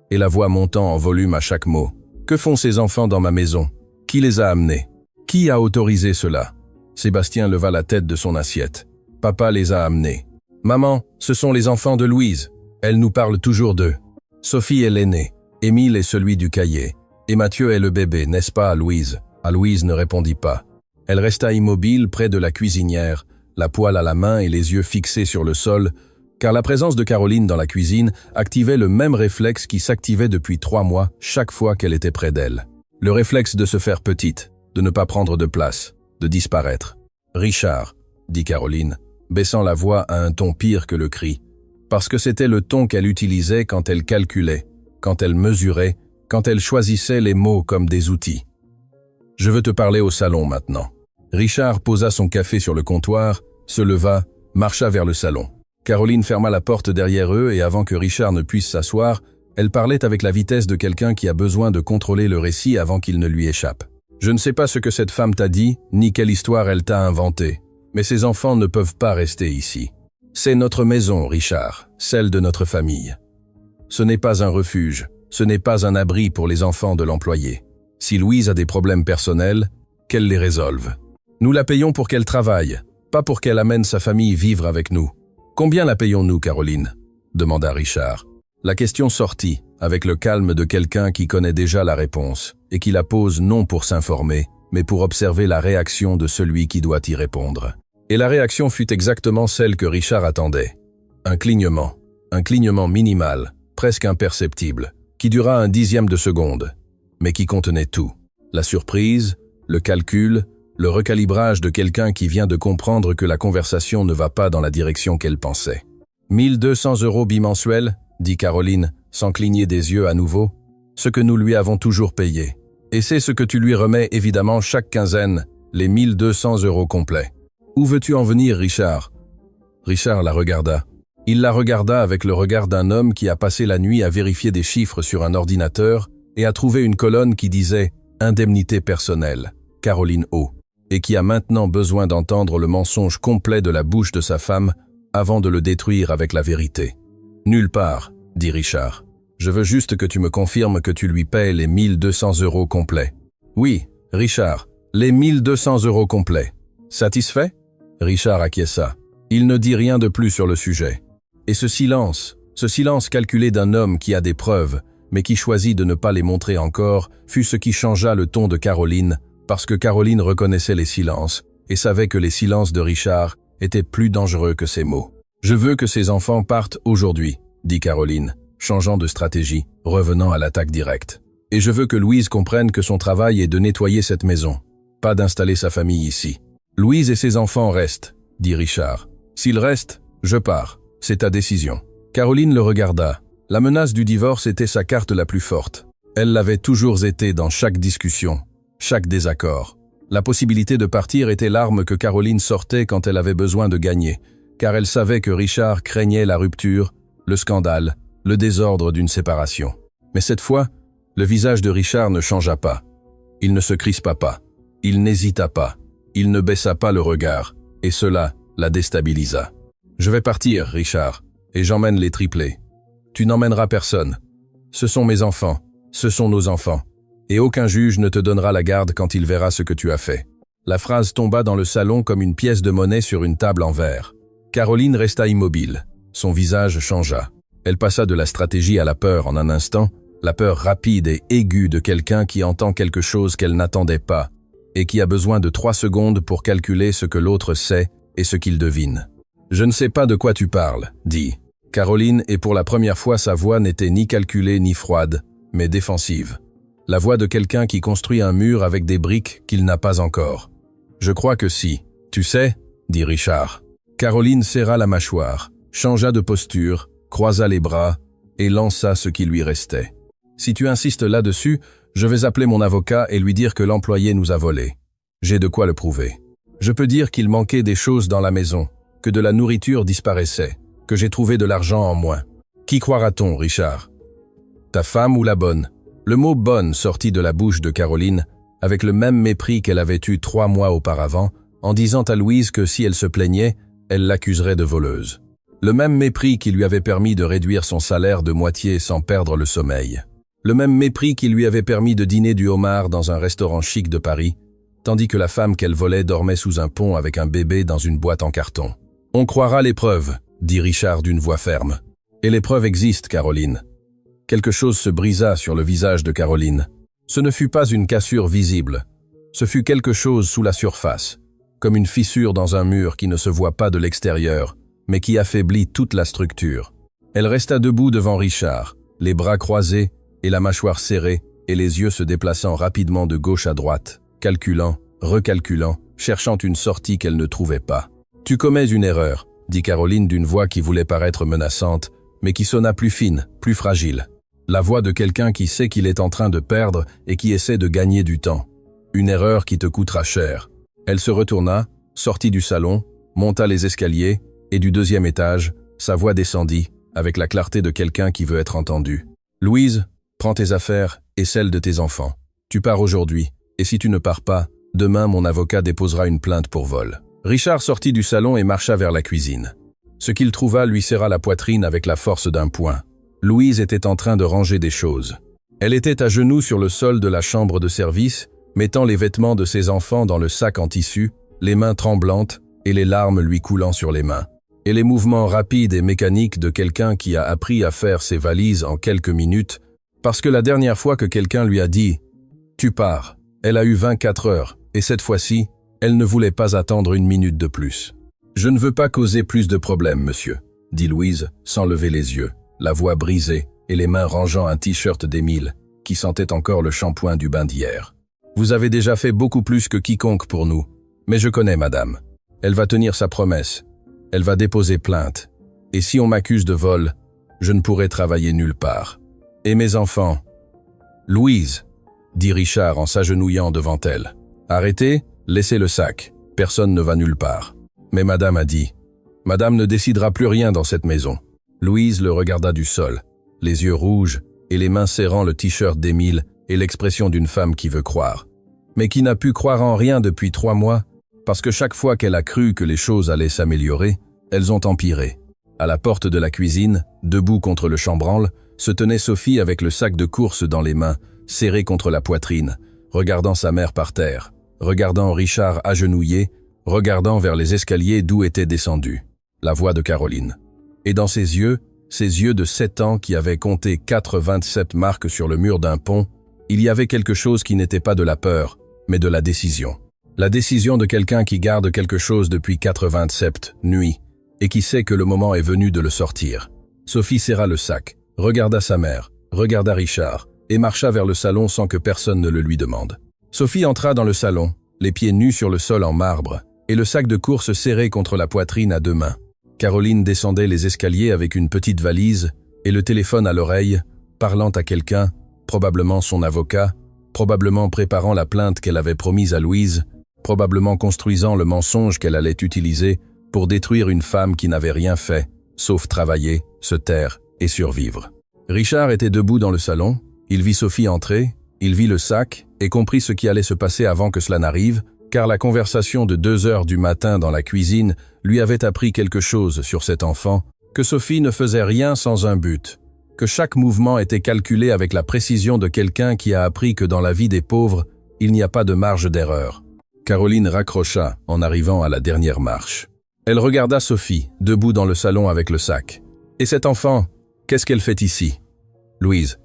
S1: et la voix montant en volume à chaque mot. « Que font ces enfants dans ma maison? Qui les a amenés? Qui a autorisé cela ?» Sébastien leva la tête de son assiette. « Papa les a amenés. »« Maman, ce sont les enfants de Louise. Elle nous parle toujours d'eux. Sophie est l'aînée, Émile est celui du cahier, et Mathieu est le bébé, n'est-ce pas, Louise ?» Aloïse ne répondit pas. Elle resta immobile près de la cuisinière, la poêle à la main et les yeux fixés sur le sol, car la présence de Caroline dans la cuisine activait le même réflexe qui s'activait depuis 3 mois chaque fois qu'elle était près d'elle. Le réflexe de se faire petite, de ne pas prendre de place, de disparaître. « Richard », dit Caroline, baissant la voix à un ton pire que le cri, parce que c'était le ton qu'elle utilisait quand elle calculait, quand elle mesurait, quand elle choisissait les mots comme des outils. « Je veux te parler au salon maintenant. » Richard posa son café sur le comptoir, se leva, marcha vers le salon. Caroline ferma la porte derrière eux et avant que Richard ne puisse s'asseoir, elle parlait avec la vitesse de quelqu'un qui a besoin de contrôler le récit avant qu'il ne lui échappe. « Je ne sais pas ce que cette femme t'a dit, ni quelle histoire elle t'a inventée, mais ces enfants ne peuvent pas rester ici. C'est notre maison, Richard, celle de notre famille. Ce n'est pas un refuge, ce n'est pas un abri pour les enfants de l'employé. Si Louise a des problèmes personnels, qu'elle les résolve. Nous la payons pour qu'elle travaille, pas pour qu'elle amène sa famille vivre avec nous. Combien la payons-nous, Caroline ?» demanda Richard. La question sortit, avec le calme de quelqu'un qui connaît déjà la réponse, et qui la pose non pour s'informer, mais pour observer la réaction de celui qui doit y répondre. Et la réaction fut exactement celle que Richard attendait. Un clignement minimal, presque imperceptible, qui dura un 10e de seconde, mais qui contenait tout. La surprise, le calcul, le recalibrage de quelqu'un qui vient de comprendre que la conversation ne va pas dans la direction qu'elle pensait. « 1 200 € bimensuels ?» dit Caroline, sans cligner des yeux à nouveau. « Ce que nous lui avons toujours payé. Et c'est ce que tu lui remets évidemment chaque quinzaine, les 1 200 € complets. » Où veux-tu en venir, Richard? Richard la regarda. Il la regarda avec le regard d'un homme qui a passé la nuit à vérifier des chiffres sur un ordinateur et a trouvé une colonne qui disait « Indemnité personnelle, Caroline O » et qui a maintenant besoin d'entendre le mensonge complet de la bouche de sa femme avant de le détruire avec la vérité. « Nulle part, » dit Richard. « Je veux juste que tu me confirmes que tu lui paies les 1200 € complets. »« Oui, Richard, les 1200 € complets. Satisfait ?» Richard acquiesça. Il ne dit rien de plus sur le sujet. Et ce silence calculé d'un homme qui a des preuves, mais qui choisit de ne pas les montrer encore, fut ce qui changea le ton de Caroline, parce que Caroline reconnaissait les silences et savait que les silences de Richard étaient plus dangereux que ses mots. « Je veux que ces enfants partent aujourd'hui, » dit Caroline, changeant de stratégie, revenant à l'attaque directe. « Et je veux que Louise comprenne que son travail est de nettoyer cette maison, pas d'installer sa famille ici. »« Louise et ses enfants restent, » dit Richard. « S'ils restent, je pars. C'est ta décision. » Caroline le regarda. La menace du divorce était sa carte la plus forte. Elle l'avait toujours été dans chaque discussion, chaque désaccord. La possibilité de partir était l'arme que Caroline sortait quand elle avait besoin de gagner, car elle savait que Richard craignait la rupture, le scandale, le désordre d'une séparation. Mais cette fois, le visage de Richard ne changea pas. Il ne se crispa pas. Il n'hésita pas. Il ne baissa pas le regard, et cela la déstabilisa. « Je vais partir, Richard, et j'emmène les triplés. Tu n'emmèneras personne. Ce sont mes enfants, ce sont nos enfants, et aucun juge ne te donnera la garde quand il verra ce que tu as fait. » La phrase tomba dans le salon comme une pièce de monnaie sur une table en verre. Caroline resta immobile. Son visage changea. Elle passa de la stratégie à la peur en un instant, la peur rapide et aiguë de quelqu'un qui entend quelque chose qu'elle n'attendait pas, et qui a besoin de 3 secondes pour calculer ce que l'autre sait et ce qu'il devine. « Je ne sais pas de quoi tu parles, » dit Caroline, et pour la première fois sa voix n'était ni calculée ni froide, mais défensive. La voix de quelqu'un qui construit un mur avec des briques qu'il n'a pas encore. « Je crois que si. Tu sais, » dit Richard. Caroline serra la mâchoire, changea de posture, croisa les bras et lança ce qui lui restait. « Si tu insistes là-dessus, je vais appeler mon avocat et lui dire que l'employé nous a volés. J'ai de quoi le prouver. Je peux dire qu'il manquait des choses dans la maison, que de la nourriture disparaissait, que j'ai trouvé de l'argent en moins. Qui croira-t-on, Richard? Ta femme ou la bonne? » Le mot « bonne » sortit de la bouche de Caroline avec le même mépris qu'elle avait eu 3 mois auparavant, en disant à Louise que si elle se plaignait, elle l'accuserait de voleuse. Le même mépris qui lui avait permis de réduire son salaire de moitié sans perdre le sommeil. Le même mépris qui lui avait permis de dîner du homard dans un restaurant chic de Paris, tandis que la femme qu'elle volait dormait sous un pont avec un bébé dans une boîte en carton. « On croira les preuves, » dit Richard d'une voix ferme. « Et les preuves existent, Caroline. » Quelque chose se brisa sur le visage de Caroline. Ce ne fut pas une cassure visible. Ce fut quelque chose sous la surface, comme une fissure dans un mur qui ne se voit pas de l'extérieur, mais qui affaiblit toute la structure. Elle resta debout devant Richard, les bras croisés et la mâchoire serrée et les yeux se déplaçant rapidement de gauche à droite, calculant, recalculant, cherchant une sortie qu'elle ne trouvait pas. « Tu commets une erreur, » dit Caroline d'une voix qui voulait paraître menaçante, mais qui sonna plus fine, plus fragile. La voix de quelqu'un qui sait qu'il est en train de perdre et qui essaie de gagner du temps. Une erreur qui te coûtera cher. Elle se retourna, sortit du salon, monta les escaliers, et du 2e étage, sa voix descendit, avec la clarté de quelqu'un qui veut être entendu. « Louise, prends tes affaires et celles de tes enfants. Tu pars aujourd'hui, et si tu ne pars pas, demain mon avocat déposera une plainte pour vol. » Richard sortit du salon et marcha vers la cuisine. Ce qu'il trouva lui serra la poitrine avec la force d'un poing. Louise était en train de ranger des choses. Elle était à genoux sur le sol de la chambre de service, mettant les vêtements de ses enfants dans le sac en tissu, les mains tremblantes et les larmes lui coulant sur les mains. Et les mouvements rapides et mécaniques de quelqu'un qui a appris à faire ses valises en quelques minutes, parce que la dernière fois que quelqu'un lui a dit « Tu pars », elle a eu 24 heures, et cette fois-ci, elle ne voulait pas attendre une minute de plus. « Je ne veux pas causer plus de problèmes, monsieur », dit Louise, sans lever les yeux, la voix brisée et les mains rangeant un t-shirt d'Émile, qui sentait encore le shampoing du bain d'hier. « Vous avez déjà fait beaucoup plus que quiconque pour nous, mais je connais madame. Elle va tenir sa promesse. Elle va déposer plainte. Et si on m'accuse de vol, je ne pourrai travailler nulle part. Et mes enfants? »« Louise, » dit Richard en s'agenouillant devant elle. « Arrêtez, laissez le sac. Personne ne va nulle part. » Mais madame a dit. Madame ne décidera plus rien dans cette maison. Louise le regarda du sol, les yeux rouges et les mains serrant le t-shirt d'Émile et l'expression d'une femme qui veut croire. Mais qui n'a pu croire en rien depuis 3 mois, parce que chaque fois qu'elle a cru que les choses allaient s'améliorer, elles ont empiré. À la porte de la cuisine, debout contre le chambranle, se tenait Sophie avec le sac de courses dans les mains, serré contre la poitrine, regardant sa mère par terre, regardant Richard agenouillé, regardant vers les escaliers d'où était descendue la voix de Caroline. Et dans ses yeux de 7 ans qui avaient compté 4,27 marques sur le mur d'un pont, il y avait quelque chose qui n'était pas de la peur, mais de la décision. La décision de quelqu'un qui garde quelque chose depuis 4,27 nuits, et qui sait que le moment est venu de le sortir. Sophie serra le sac, regarda sa mère, regarda Richard, et marcha vers le salon sans que personne ne le lui demande. Sophie entra dans le salon, les pieds nus sur le sol en marbre, et le sac de course serré contre la poitrine à 2 mains. Caroline descendait les escaliers avec une petite valise et le téléphone à l'oreille, parlant à quelqu'un, probablement son avocat, probablement préparant la plainte qu'elle avait promise à Louise, probablement construisant le mensonge qu'elle allait utiliser pour détruire une femme qui n'avait rien fait, sauf travailler, se taire et survivre. Richard était debout dans le salon, il vit Sophie entrer, il vit le sac et comprit ce qui allait se passer avant que cela n'arrive, car la conversation de 2 heures du matin dans la cuisine lui avait appris quelque chose sur cet enfant, que Sophie ne faisait rien sans un but, que chaque mouvement était calculé avec la précision de quelqu'un qui a appris que dans la vie des pauvres, il n'y a pas de marge d'erreur. Caroline raccrocha en arrivant à la dernière marche. Elle regarda Sophie, debout dans le salon avec le sac. « Et cet enfant, qu'est-ce qu'elle fait ici ?»« Louise,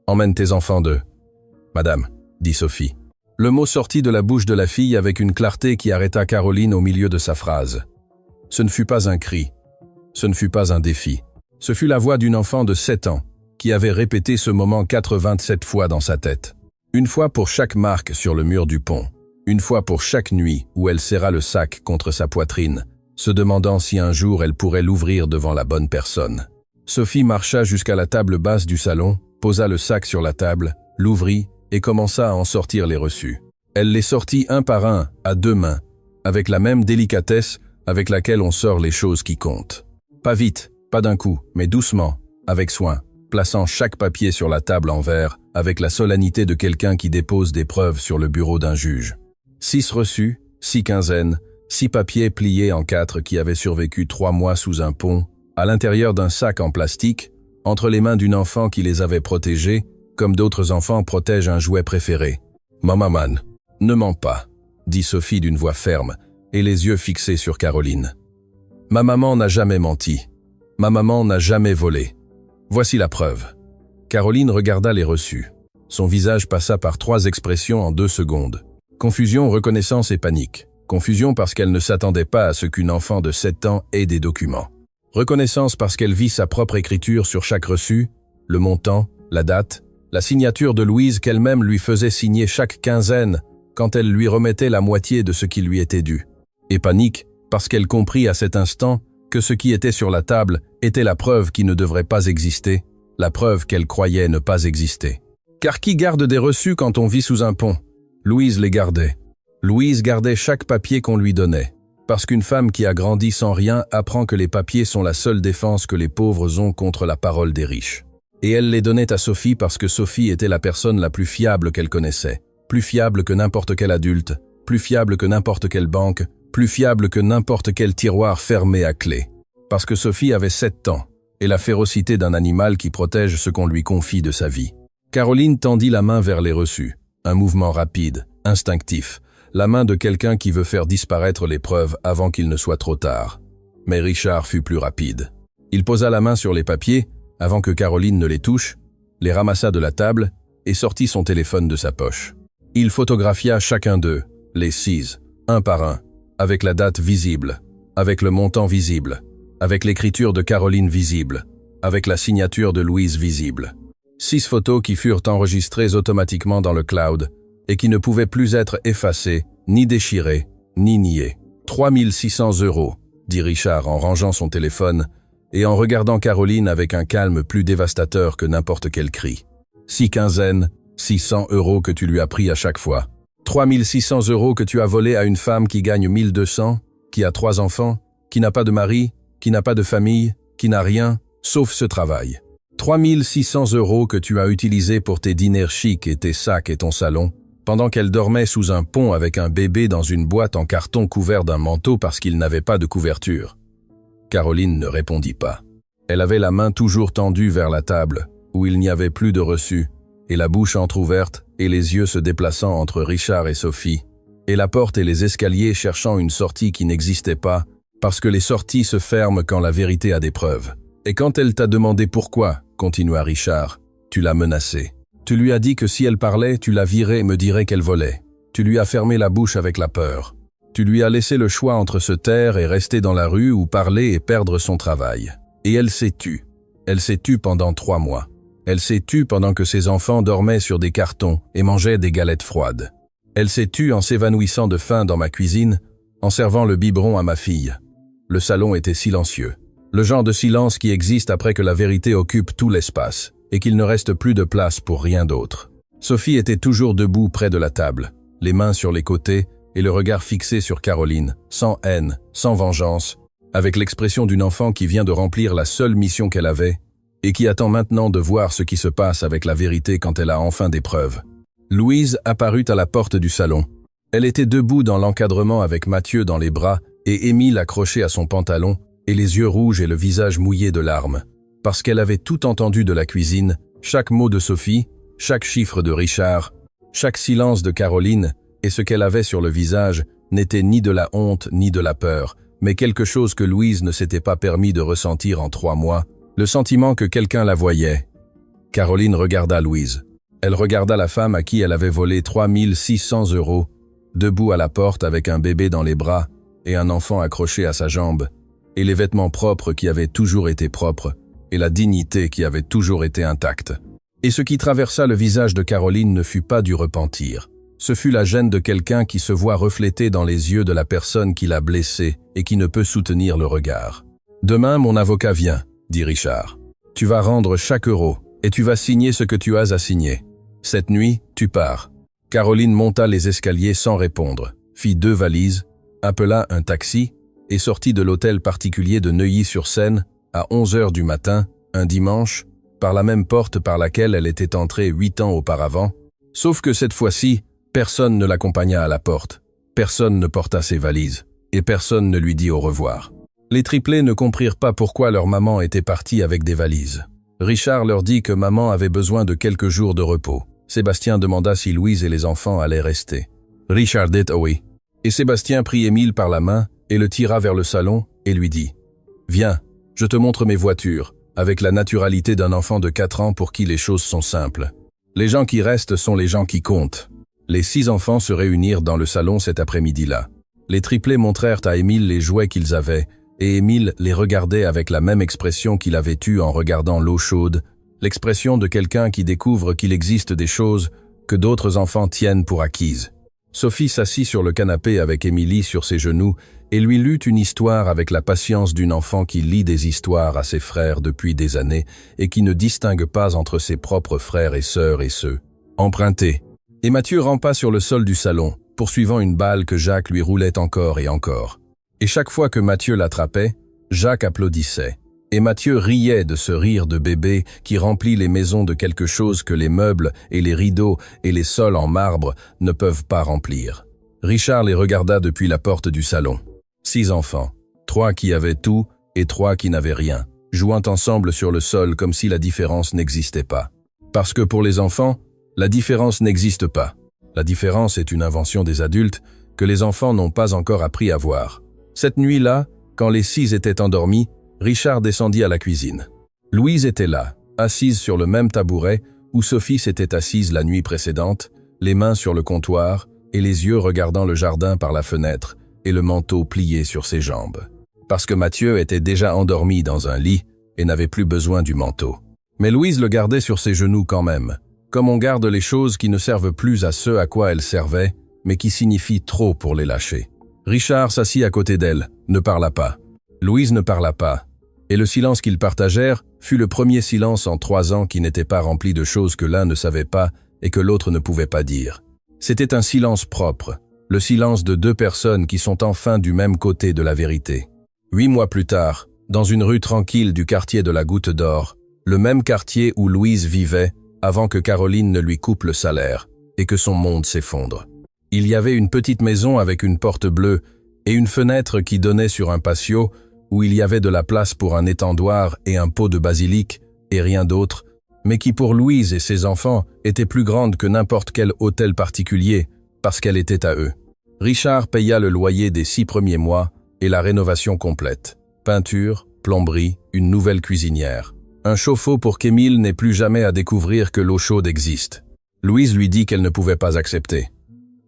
S1: emmène tes enfants d'eux. »« Madame, » dit Sophie. Le mot sortit de la bouche de la fille avec une clarté qui arrêta Caroline au milieu de sa phrase. Ce ne fut pas un cri, ce ne fut pas un défi. Ce fut la voix d'une enfant de 7 ans qui avait répété ce moment 4,27 fois dans sa tête. Une fois pour chaque marque sur le mur du pont, une fois pour chaque nuit où elle serra le sac contre sa poitrine, se demandant si un jour elle pourrait l'ouvrir devant la bonne personne. Sophie marcha jusqu'à la table basse du salon, posa le sac sur la table, l'ouvrit et commença à en sortir les reçus. Elle les sortit un par un, à 2 mains, avec la même délicatesse avec laquelle on sort les choses qui comptent. Pas vite, pas d'un coup, mais doucement, avec soin, plaçant chaque papier sur la table en verre, avec la solennité de quelqu'un qui dépose des preuves sur le bureau d'un juge. 6 reçus, 6 quinzaines, 6 papiers pliés en 4 qui avaient survécu 3 mois sous un pont, à l'intérieur d'un sac en plastique, entre les mains d'une enfant qui les avait protégés, comme d'autres enfants protègent un jouet préféré. « Maman, ne mens pas », dit Sophie d'une voix ferme, et les yeux fixés sur Caroline. « Ma maman n'a jamais menti. Ma maman n'a jamais volé. Voici la preuve. » Caroline regarda les reçus. Son visage passa par 3 expressions en 2 secondes. Confusion, reconnaissance et panique. Confusion parce qu'elle ne s'attendait pas à ce qu'une enfant de 7 ans ait des documents. Reconnaissance parce qu'elle vit sa propre écriture sur chaque reçu, le montant, la date, la signature de Louise qu'elle-même lui faisait signer chaque quinzaine quand elle lui remettait la moitié de ce qui lui était dû. Et panique parce qu'elle comprit à cet instant que ce qui était sur la table était la preuve qui ne devrait pas exister, la preuve qu'elle croyait ne pas exister. Car qui garde des reçus quand on vit sous un pont? Louise les gardait. Louise gardait chaque papier qu'on lui donnait. Parce qu'une femme qui a grandi sans rien apprend que les papiers sont la seule défense que les pauvres ont contre la parole des riches. Et elle les donnait à Sophie parce que Sophie était la personne la plus fiable qu'elle connaissait. Plus fiable que n'importe quel adulte, plus fiable que n'importe quelle banque, plus fiable que n'importe quel tiroir fermé à clé. Parce que Sophie avait 7 ans, et la férocité d'un animal qui protège ce qu'on lui confie de sa vie. Caroline tendit la main vers les reçus. Un mouvement rapide, instinctif. La main de quelqu'un qui veut faire disparaître les preuves avant qu'il ne soit trop tard. Mais Richard fut plus rapide. Il posa la main sur les papiers, avant que Caroline ne les touche, les ramassa de la table et sortit son téléphone de sa poche. Il photographia chacun d'eux, les 6, un par un, avec la date visible, avec le montant visible, avec l'écriture de Caroline visible, avec la signature de Louise visible. 6 photos qui furent enregistrées automatiquement dans le cloud et qui ne pouvaient plus être effacées, ni déchirées, ni niées. 3 600 €, dit Richard en rangeant son téléphone et en regardant Caroline avec un calme plus dévastateur que n'importe quel cri. 6 quinzaines, 600 € que tu lui as pris à chaque fois. 3 600 € que tu as volés à une femme qui gagne 1200, qui a 3 enfants, qui n'a pas de mari, qui n'a pas de famille, qui n'a rien, sauf ce travail. 3 600 € que tu as utilisés pour tes dîners chics et tes sacs et ton salon, pendant qu'elle dormait sous un pont avec un bébé dans une boîte en carton couvert d'un manteau parce qu'il n'avait pas de couverture. Caroline ne répondit pas. Elle avait la main toujours tendue vers la table, où il n'y avait plus de reçu, et la bouche entr'ouverte et les yeux se déplaçant entre Richard et Sophie, et la porte et les escaliers cherchant une sortie qui n'existait pas, parce que les sorties se ferment quand la vérité a des preuves. Et quand elle t'a demandé pourquoi, continua Richard, tu l'as menacée. Tu lui as dit que si elle parlait, tu la virais et me dirais qu'elle volait. Tu lui as fermé la bouche avec la peur. Tu lui as laissé le choix entre se taire et rester dans la rue ou parler et perdre son travail. Et elle s'est tue. Elle s'est tue pendant 3 mois. Elle s'est tue pendant que ses enfants dormaient sur des cartons et mangeaient des galettes froides. Elle s'est tue en s'évanouissant de faim dans ma cuisine, en servant le biberon à ma fille. Le salon était silencieux. Le genre de silence qui existe après que la vérité occupe tout l'espace et qu'il ne reste plus de place pour rien d'autre. Sophie était toujours debout près de la table, les mains sur les côtés et le regard fixé sur Caroline, sans haine, sans vengeance, avec l'expression d'une enfant qui vient de remplir la seule mission qu'elle avait et qui attend maintenant de voir ce qui se passe avec la vérité quand elle a enfin des preuves. Louise apparut à la porte du salon. Elle était debout dans l'encadrement avec Mathieu dans les bras et Émile accroché à son pantalon et les yeux rouges et le visage mouillé de larmes, parce qu'elle avait tout entendu de la cuisine, chaque mot de Sophie, chaque chiffre de Richard, chaque silence de Caroline, et ce qu'elle avait sur le visage n'était ni de la honte ni de la peur, mais quelque chose que Louise ne s'était pas permis de ressentir en 3 mois, le sentiment que quelqu'un la voyait. Caroline regarda Louise. Elle regarda la femme à qui elle avait volé 3 600 €, debout à la porte avec un bébé dans les bras et un enfant accroché à sa jambe, et les vêtements propres qui avaient toujours été propres, et la dignité qui avait toujours été intacte. Et ce qui traversa le visage de Caroline ne fut pas du repentir. Ce fut la gêne de quelqu'un qui se voit reflété dans les yeux de la personne qui l'a blessé et qui ne peut soutenir le regard. « Demain, mon avocat vient, » dit Richard. « Tu vas rendre chaque euro, et tu vas signer ce que tu as à signer. Cette nuit, tu pars. » Caroline monta les escaliers sans répondre, fit 2 valises, appela un taxi et sortit de l'hôtel particulier de Neuilly-sur-Seine à 11 h du matin, un dimanche, par la même porte par laquelle elle était entrée 8 ans auparavant, sauf que cette fois-ci, personne ne l'accompagna à la porte, personne ne porta ses valises, et personne ne lui dit au revoir. Les triplés ne comprirent pas pourquoi leur maman était partie avec des valises. Richard leur dit que maman avait besoin de quelques jours de repos. Sébastien demanda si Louise et les enfants allaient rester. Richard dit oui. Et Sébastien prit Émile par la main et le tira vers le salon et lui dit « Viens, je te montre mes voitures », avec la naturalité d'un enfant de 4 ans pour qui les choses sont simples. Les gens qui restent sont les gens qui comptent. Les 6 enfants se réunirent dans le salon cet après-midi-là. Les triplés montrèrent à Émile les jouets qu'ils avaient, et Émile les regardait avec la même expression qu'il avait eue en regardant l'eau chaude, l'expression de quelqu'un qui découvre qu'il existe des choses que d'autres enfants tiennent pour acquises. Sophie s'assit sur le canapé avec Émilie sur ses genoux et lui lut une histoire avec la patience d'une enfant qui lit des histoires à ses frères depuis des années et qui ne distingue pas entre ses propres frères et sœurs et ceux empruntés. Et Mathieu rampa sur le sol du salon, poursuivant une balle que Jacques lui roulait encore et encore. Et chaque fois que Mathieu l'attrapait, Jacques applaudissait. Et Mathieu riait de ce rire de bébé qui remplit les maisons de quelque chose que les meubles et les rideaux et les sols en marbre ne peuvent pas remplir. Richard les regarda depuis la porte du salon. 6 enfants, 3 qui avaient tout et 3 qui n'avaient rien, jouant ensemble sur le sol comme si la différence n'existait pas. Parce que pour les enfants, la différence n'existe pas. La différence est une invention des adultes que les enfants n'ont pas encore appris à voir. Cette nuit-là, quand les 6 étaient endormis, Richard descendit à la cuisine. Louise était là, assise sur le même tabouret où Sophie s'était assise la nuit précédente, les mains sur le comptoir et les yeux regardant le jardin par la fenêtre et le manteau plié sur ses jambes. Parce que Mathieu était déjà endormi dans un lit et n'avait plus besoin du manteau. Mais Louise le gardait sur ses genoux quand même, comme on garde les choses qui ne servent plus à ce à quoi elles servaient, mais qui signifient trop pour les lâcher. Richard s'assit à côté d'elle, ne parla pas. Louise ne parla pas. Et le silence qu'ils partagèrent fut le premier silence en 3 ans qui n'était pas rempli de choses que l'un ne savait pas et que l'autre ne pouvait pas dire. C'était un silence propre, Le silence de deux personnes qui sont enfin du même côté de la vérité. 8 mois plus tard, dans une rue tranquille du quartier de la Goutte d'Or, le même quartier où Louise vivait avant que Caroline ne lui coupe le salaire et que son monde s'effondre. Il y avait une petite maison avec une porte bleue et une fenêtre qui donnait sur un patio où il y avait de la place pour un étendoir et un pot de basilic et rien d'autre, mais qui pour Louise et ses enfants était plus grande que n'importe quel hôtel particulier parce qu'elle était à eux. Richard paya le loyer des 6 premiers mois et la rénovation complète. Peinture, plomberie, une nouvelle cuisinière. Un chauffe-eau pour qu'Émile n'ait plus jamais à découvrir que l'eau chaude existe. Louise lui dit qu'elle ne pouvait pas accepter.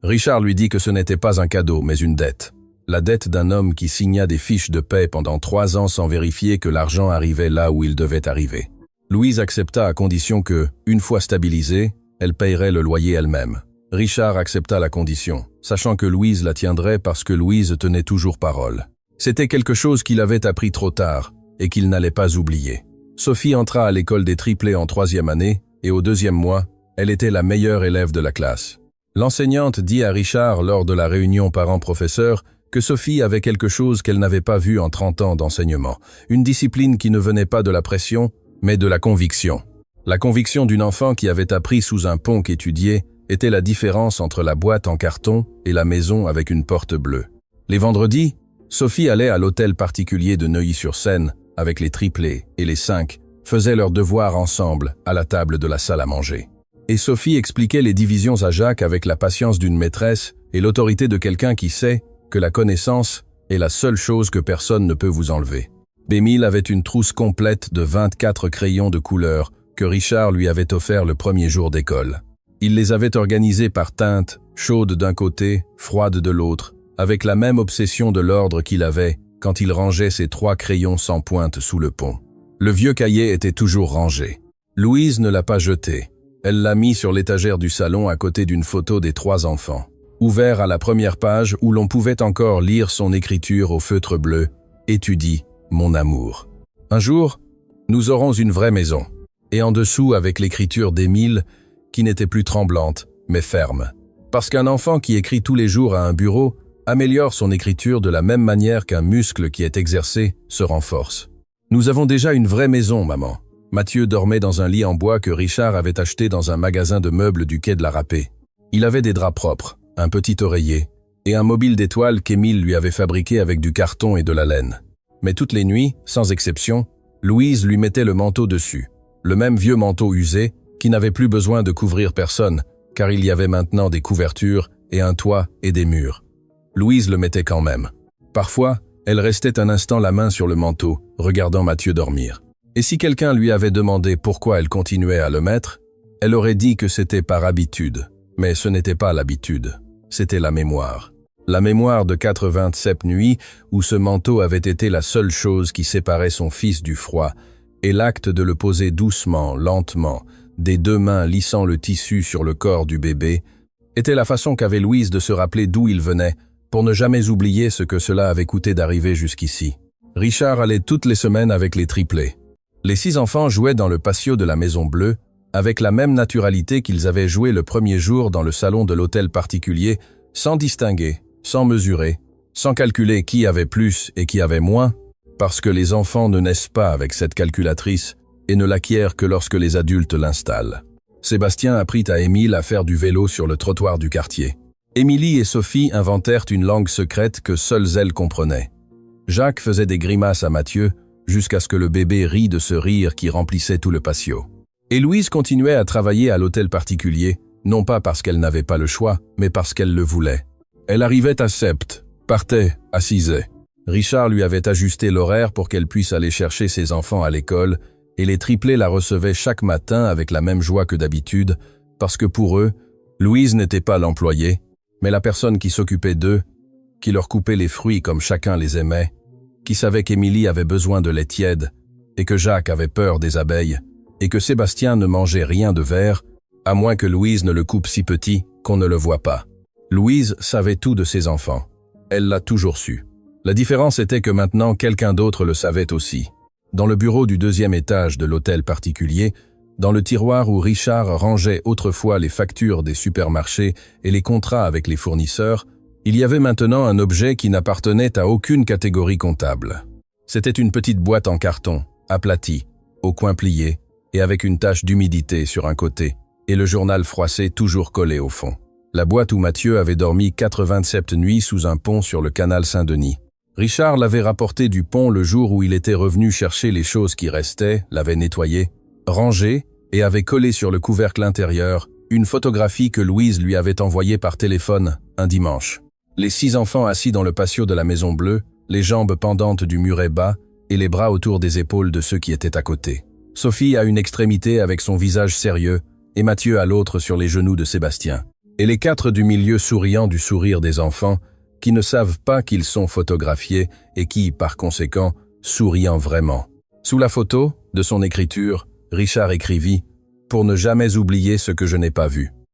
S1: Richard lui dit que ce n'était pas un cadeau, mais une dette. La dette d'un homme qui signa des fiches de paie pendant 3 ans sans vérifier que l'argent arrivait là où il devait arriver. Louise accepta à condition que, une fois stabilisée, elle payerait le loyer elle-même. Richard accepta la condition, sachant que Louise la tiendrait parce que Louise tenait toujours parole. C'était quelque chose qu'il avait appris trop tard et qu'il n'allait pas oublier. Sophie entra à l'école des triplés en 3e année et au 2e mois, elle était la meilleure élève de la classe. L'enseignante dit à Richard lors de la réunion parents-professeurs que Sophie avait quelque chose qu'elle n'avait pas vu en 30 ans d'enseignement, une discipline qui ne venait pas de la pression, mais de la conviction. La conviction d'une enfant qui avait appris sous un pont qu'étudier était la différence entre la boîte en carton et la maison avec une porte bleue. Les vendredis, Sophie allait à l'hôtel particulier de Neuilly-sur-Seine avec les triplés et les 5 faisaient leurs devoirs ensemble à la table de la salle à manger. Et Sophie expliquait les divisions à Jacques avec la patience d'une maîtresse et l'autorité de quelqu'un qui sait que la connaissance est la seule chose que personne ne peut vous enlever. Émile avait une trousse complète de 24 crayons de couleur que Richard lui avait offert le premier jour d'école. Il les avait organisés par teinte, chaude d'un côté, froide de l'autre, avec la même obsession de l'ordre qu'il avait quand il rangeait ses 3 crayons sans pointe sous le pont. Le vieux cahier était toujours rangé. Louise ne l'a pas jeté. Elle l'a mis sur l'étagère du salon à côté d'une photo des 3 enfants. Ouvert à la première page où l'on pouvait encore lire son écriture au feutre bleu, « Étudie, mon amour ». Un jour, nous aurons une vraie maison. Et en dessous avec l'écriture d'Émile, qui n'était plus tremblante, mais ferme. Parce qu'un enfant qui écrit tous les jours à un bureau améliore son écriture de la même manière qu'un muscle qui est exercé se renforce. Nous avons déjà une vraie maison, maman. Mathieu dormait dans un lit en bois que Richard avait acheté dans un magasin de meubles du quai de la Râpée. Il avait des draps propres, un petit oreiller et un mobile d'étoiles qu'Émile lui avait fabriqué avec du carton et de la laine. Mais toutes les nuits, sans exception, Louise lui mettait le manteau dessus, le même vieux manteau usé qui n'avait plus besoin de couvrir personne, car il y avait maintenant des couvertures et un toit et des murs. Louise le mettait quand même. Parfois, elle restait un instant la main sur le manteau, regardant Mathieu dormir. Et si quelqu'un lui avait demandé pourquoi elle continuait à le mettre, elle aurait dit que c'était par habitude. Mais ce n'était pas l'habitude, c'était la mémoire. La mémoire de 87 nuits où ce manteau avait été la seule chose qui séparait son fils du froid, et l'acte de le poser doucement, lentement, des 2 mains lissant le tissu sur le corps du bébé, était la façon qu'avait Louise de se rappeler d'où il venait, pour ne jamais oublier ce que cela avait coûté d'arriver jusqu'ici. Richard allait toutes les semaines avec les triplés. Les 6 enfants jouaient dans le patio de la Maison Bleue, avec la même naturalité qu'ils avaient joué le premier jour dans le salon de l'hôtel particulier, sans distinguer, sans mesurer, sans calculer qui avait plus et qui avait moins, parce que les enfants ne naissent pas avec cette calculatrice et ne l'acquièrent que lorsque les adultes l'installent. Sébastien apprit à Émile à faire du vélo sur le trottoir du quartier. Émilie et Sophie inventèrent une langue secrète que seules elles comprenaient. Jacques faisait des grimaces à Mathieu, jusqu'à ce que le bébé rit de ce rire qui remplissait tout le patio. Et Louise continuait à travailler à l'hôtel particulier, non pas parce qu'elle n'avait pas le choix, mais parce qu'elle le voulait. Elle arrivait à sept, partait à 6 heures. Richard lui avait ajusté l'horaire pour qu'elle puisse aller chercher ses enfants à l'école, et les triplés la recevaient chaque matin avec la même joie que d'habitude, parce que pour eux, Louise n'était pas l'employée, mais la personne qui s'occupait d'eux, qui leur coupait les fruits comme chacun les aimait, qui savait qu'Émilie avait besoin de lait tiède, et que Jacques avait peur des abeilles, et que Sébastien ne mangeait rien de vert, à moins que Louise ne le coupe si petit qu'on ne le voit pas. Louise savait tout de ses enfants. Elle l'a toujours su. La différence était que maintenant quelqu'un d'autre le savait aussi. Dans le bureau du 2e étage de l'hôtel particulier, dans le tiroir où Richard rangeait autrefois les factures des supermarchés et les contrats avec les fournisseurs, Il y avait maintenant un objet qui n'appartenait à aucune catégorie comptable. C'était une petite boîte en carton, aplatie, au coin plié, et avec une tache d'humidité sur un côté, et le journal froissé toujours collé au fond. La boîte où Mathieu avait dormi 87 nuits sous un pont sur le canal Saint-Denis. Richard l'avait rapporté du pont le jour où il était revenu chercher les choses qui restaient, l'avait nettoyé, rangé, et avait collé sur le couvercle intérieur une photographie que Louise lui avait envoyée par téléphone un dimanche. Les 6 enfants assis dans le patio de la Maison Bleue, les jambes pendantes du muret bas et les bras autour des épaules de ceux qui étaient à côté. Sophie à une extrémité avec son visage sérieux et Mathieu à l'autre sur les genoux de Sébastien. Et les 4 du milieu souriant du sourire des enfants qui ne savent pas qu'ils sont photographiés et qui, par conséquent, souriant vraiment. Sous la photo, de son écriture, Richard écrivit « Pour ne jamais oublier ce que je n'ai pas vu ».